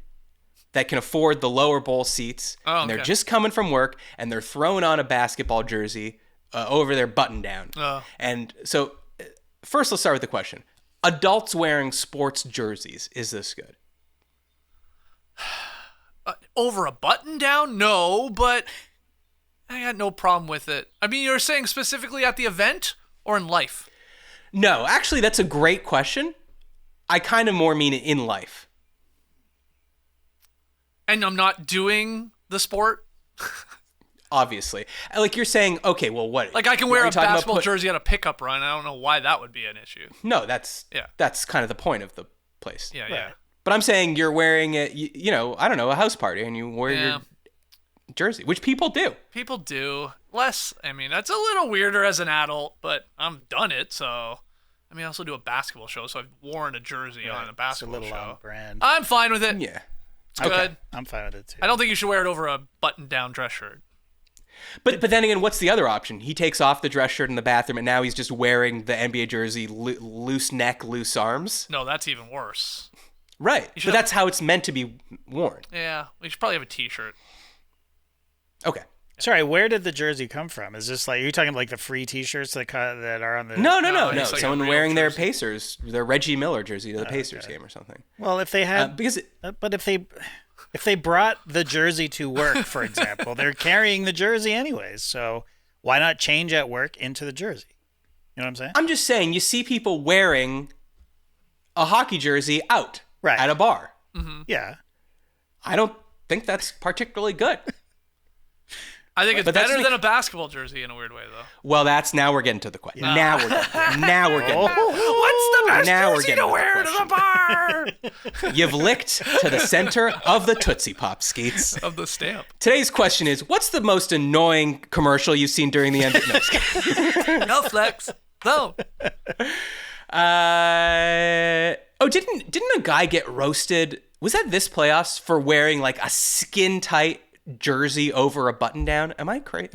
that can afford the lower bowl seats. Oh, and they're okay. just coming from work, and they're throwing on a basketball jersey over their button down. Oh. And so, first, let's start with the question. Adults wearing sports jerseys, is this good? Over a button down? No, but I got no problem with it. I mean, you're saying specifically at the event or in life? No, actually, that's a great question. I kind of more mean it in life. And I'm not doing the sport? Obviously. Like you're saying, okay, well, what? Like I can wear are a you talking about basketball jersey at a pickup run. I don't know why that would be an issue. No, that's kind of the point of the place. Yeah. But I'm saying you're wearing it, I don't know, a house party, and you wear your jersey, which people do. People do. That's a little weirder as an adult, but I've done it, so. I also do a basketball show, so I've worn a jersey on a basketball it's a little show. on brand. I'm fine with it. Yeah. It's good. Okay. I'm fine with it too. I don't think you should wear it over a button-down dress shirt. But then again, what's the other option? He takes off the dress shirt in the bathroom, and now he's just wearing the NBA jersey, loose neck, loose arms. No, that's even worse. Right. But that's how it's meant to be worn. Yeah, we should probably have a T-shirt. Okay. Sorry, where did the jersey come from? Is this like, you're talking like the free T-shirts that are on the... No. it's like a Someone real wearing their jersey. Pacers, their Reggie Miller jersey to the Pacers game or something. Well, if they had... But if they brought the jersey to work, for example, they're carrying the jersey anyways, so why not change at work into the jersey? You know what I'm saying? I'm just saying, you see people wearing a hockey jersey out at a bar. Mm-hmm. Yeah. I don't think that's particularly good. I think it's better than a basketball jersey in a weird way, though. Well, now we're getting to the question. Now we're getting there. Now we're getting there. What's the best Now we're jersey getting to wear to the bar? You've licked to the center of the Tootsie Pop, Skeets. Of the stamp. Today's question is, what's the most annoying commercial you've seen during the NBA? No flex. No. Didn't a guy get roasted? Was that this playoffs for wearing like a skin-tight jersey over a button-down? Am I crazy?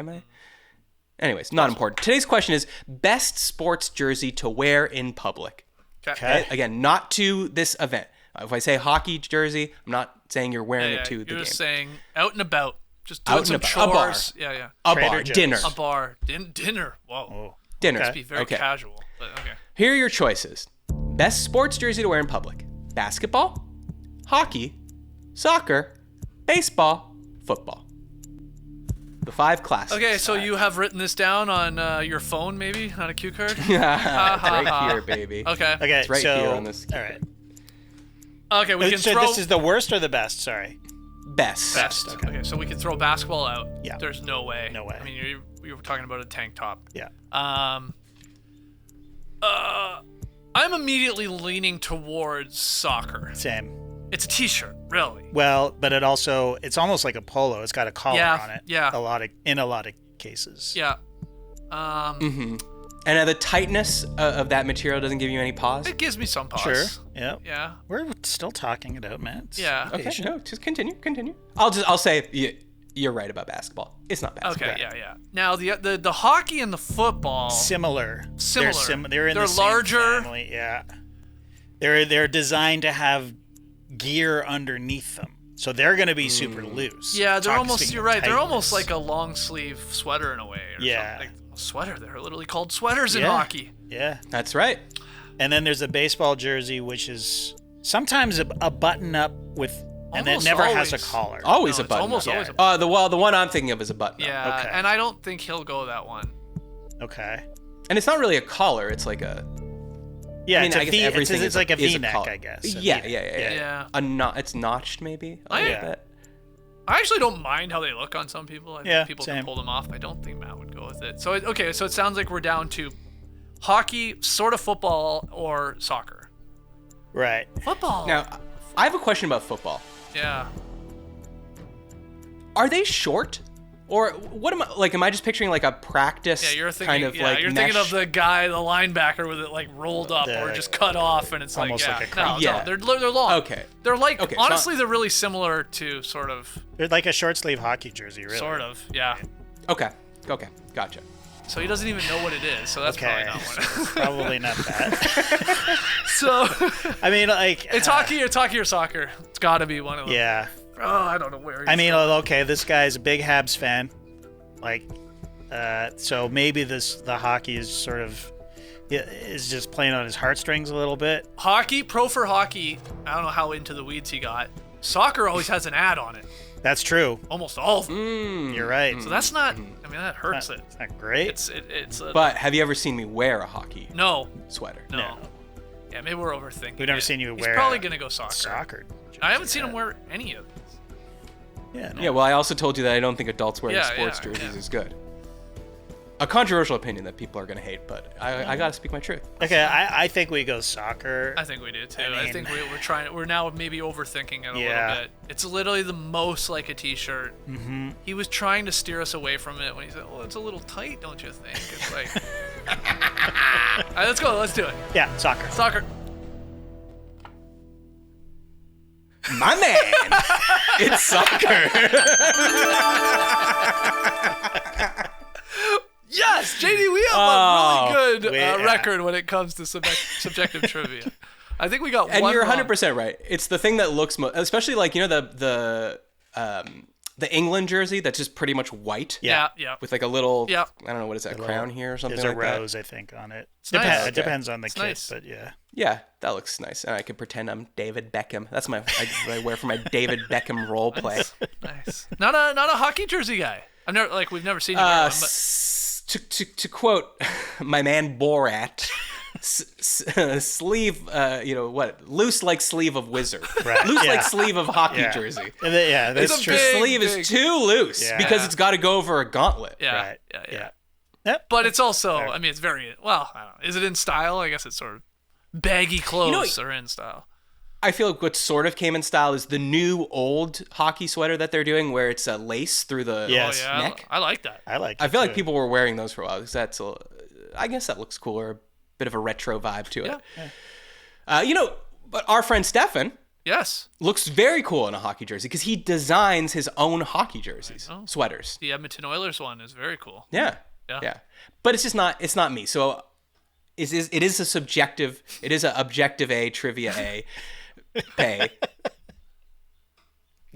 Anyways, not important. Today's question is best sports jersey to wear in public. Okay. Again, not to this event. If I say hockey jersey, I'm not saying you're wearing it to the game. You're just saying out and about. Just doing some chores. A bar. Yeah. A Trader bar. Joe's. Dinner. A bar. Dinner. Whoa. Dinner. Let's be very casual. But okay. Here are your choices. Best sports jersey to wear in public. basketball, hockey, soccer, baseball, football. The 5 classes. Okay, so you have written this down on your phone, maybe, on a cue card? It's right here, baby. Okay. Okay, It's right so, here on this. all right. Okay, we can So throw this is the worst or the best? Sorry. Best. best. Okay, so we can throw basketball out. Yeah. There's no way. No way. I mean, you were talking about a tank top. Yeah. I'm immediately leaning towards soccer. Same. It's a t-shirt, really. Well, but it's almost like a polo. It's got a collar Yeah, on it. yeah. In a lot of cases. Yeah. And the tightness of that material doesn't give you any pause? It gives me some pause. Sure. Yeah. Yeah. We're still talking it out, man. Yeah. Okay, no, just continue. I'll say you're right about basketball. It's not basketball. Okay, yeah. Now the hockey and the football. Similar. Similar. They're in They're the same larger. family. Yeah. They're designed to have gear underneath them, so they're going to be super loose. Yeah, they're almost. Speaking You're of right. They're almost tightness. like a long sleeve sweater in a way. Or Yeah. something. Like a sweater. They're literally called sweaters in Yeah. hockey. Yeah. That's right. And then there's a baseball jersey, which is sometimes a button up with, and it Almost never has a always. collar. Always No, a it's button. almost up. always a The one I'm thinking of is a button. up. Yeah. Okay. And I don't think he'll go that one. Okay. And it's not really a collar. It's like a. Yeah, I mean, it's I a guess V. everything It's like a is V-neck, collar. I guess. A Yeah. Yeah. It's notched maybe. A I- little Yeah. bit. I actually don't mind how they look on some people. I think Yeah, people same. can pull them off. I don't think Matt would go with it. So okay, so it sounds like we're down to hockey, sort of football, or soccer. Right. Football. Now, I have a question about football. Yeah. Are they short? Or what am I like? Am I just picturing like a practice Yeah, you're thinking. kind of like you're mesh? thinking of the guy, the linebacker, with it like rolled up or just cut off, and it's almost like, like a no, crop top. they're long. Okay. They're like Okay, so- honestly, they're really similar to sort of, They're like a short sleeve hockey jersey, really. sort of, yeah. Okay, gotcha. So he doesn't even know what it is, so that's Okay. probably not one. Probably not that. So I mean, like. it's hockey or soccer. It's got to be one of them. Yeah. Oh, I don't know where. He's I mean, going. okay, this guy's a big Habs fan. Like, so maybe the hockey is sort of is just playing on his heartstrings a little bit. Hockey, pro for hockey. I don't know how into the weeds he got. Soccer always has an ad on it. That's true. Almost all of them. You're right. So that's not. I mean, that hurts it. It's not great. It's a, But have you ever seen me wear a hockey no. sweater? No. Yeah, maybe we're overthinking. We've never it. seen you He's wear probably a gonna go soccer. soccer. I haven't seen him wear any of these. Yeah. No. Yeah, well, I also told you that I don't think adults wearing Yeah, sports yeah, jerseys yeah. is good. A controversial opinion that people are going to hate, but I got to speak my truth. Okay, I think we go soccer. I think we do too. I I think mean- we're now maybe overthinking it a Yeah. little bit. It's literally the most like a t-shirt. Mm-hmm. He was trying to steer us away from it when he said, "Oh, it's a little tight, don't you think?" It's like, all right, let's go. Let's do it. Yeah, soccer. Soccer. My man! It's soccer! Yes, JD, we have a really good yeah. record when it comes to subjective trivia. I think we got And one you're wrong. 100% right. It's the thing that looks most, especially like, you know, the England jersey that's just pretty much white. Yeah. With like a little, Yeah. I don't know, what is that, crown here or something There's like a that? rose, I think, on it. nice. It depends on the kit, nice. but yeah. Yeah, that looks nice. And I could pretend I'm David Beckham. That's what I wear for my David Beckham role play. Nice. Not a hockey jersey guy. We've never seen you wear one, but To quote my man Borat, sleeve, loose like sleeve of wizard, Right, loose yeah. like sleeve of hockey Yeah. jersey. Yeah, that's It's a true. big- Sleeve is too loose Yeah. because it's got to go over a gauntlet. yeah, Right. yeah. Yep. But it's also, I mean, it's very well. I don't know. Is it in style? I guess it's sort of baggy clothes are in style. I feel like what sort of came in style is the new old hockey sweater that they're doing, where it's a lace through the Yes. Oh yeah, neck. I like that. I like. I feel it like too. people were wearing those for a while because I guess that looks cooler, a bit of a retro vibe to it. Yeah. But our friend Stefan Yes, looks very cool in a hockey jersey because he designs his own hockey jerseys, sweaters. the Edmonton Oilers one is very cool. Yeah. But it's just not. It's not me. So, it is a subjective. It is a objective A trivia A. Pay.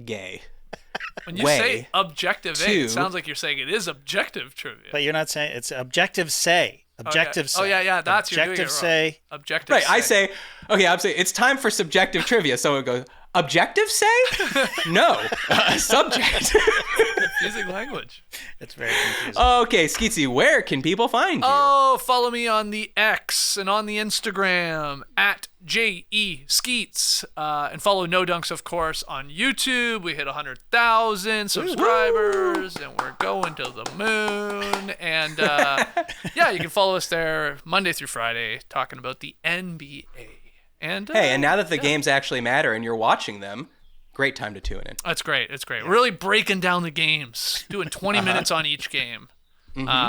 Gay. When you Way say objective A, to- it sounds like you're saying it is objective trivia. But you're not saying it's objective. Say Objective say. Oh, yeah, that's you're doing it Objective wrong. say. Objective Right, say. I say, okay, I'm saying it's time for subjective trivia. Someone goes, objective say? No, subject. Confusing language. It's very confusing. Okay, Skeetsy, where can people find you? Oh, follow me on the X and on the Instagram at JE Skeets. And follow No Dunks, of course, on YouTube. We hit 100,000 subscribers, and we're going to the moon. And yeah, you can follow us there Monday through Friday, talking about the NBA. And Hey, and now that the games actually matter and you're watching them, great time to tune in. That's great. It's great. We're really breaking down the games, doing 20 minutes on each game,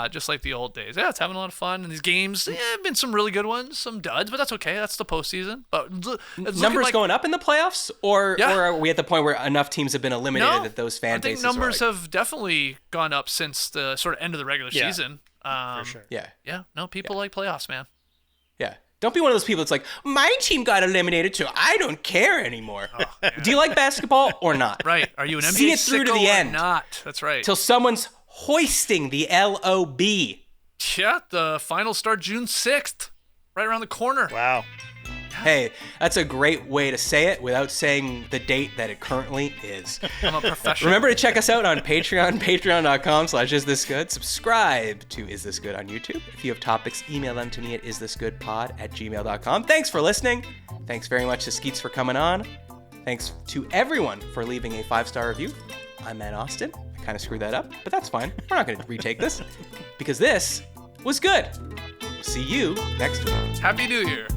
just like the old days. Yeah, it's having a lot of fun. And these games, have been some really good ones, some duds, but that's okay. That's the postseason. But it's Numbers like, going up in the playoffs, or are we at the point where enough teams have been eliminated that those fan I think bases numbers are like, have definitely gone up since the sort of end of the regular season. For sure. yeah. Yeah, no, people like playoffs, man. Yeah. Don't be one of those people that's like, my team got eliminated, so I don't care anymore. Do you like basketball or not? Right. Are you an NBA See it through to sicko the or end. not? That's right. Till someone's hoisting the LOB. Yeah, the finals start June 6th, right around the corner. Wow. Hey, that's a great way to say it without saying the date that it currently is. I'm a professional. Remember to check us out on Patreon, patreon.com/isthisgood. Subscribe to Is This Good on YouTube. If you have topics, email them to me at isthisgoodpod@gmail.com. Thanks for listening. Thanks very much to Skeets for coming on. Thanks to everyone for leaving a 5-star review. I'm Matt Austin. I kind of screwed that up, but that's fine. We're not going to retake this because this was good. See you next week. Happy New Year.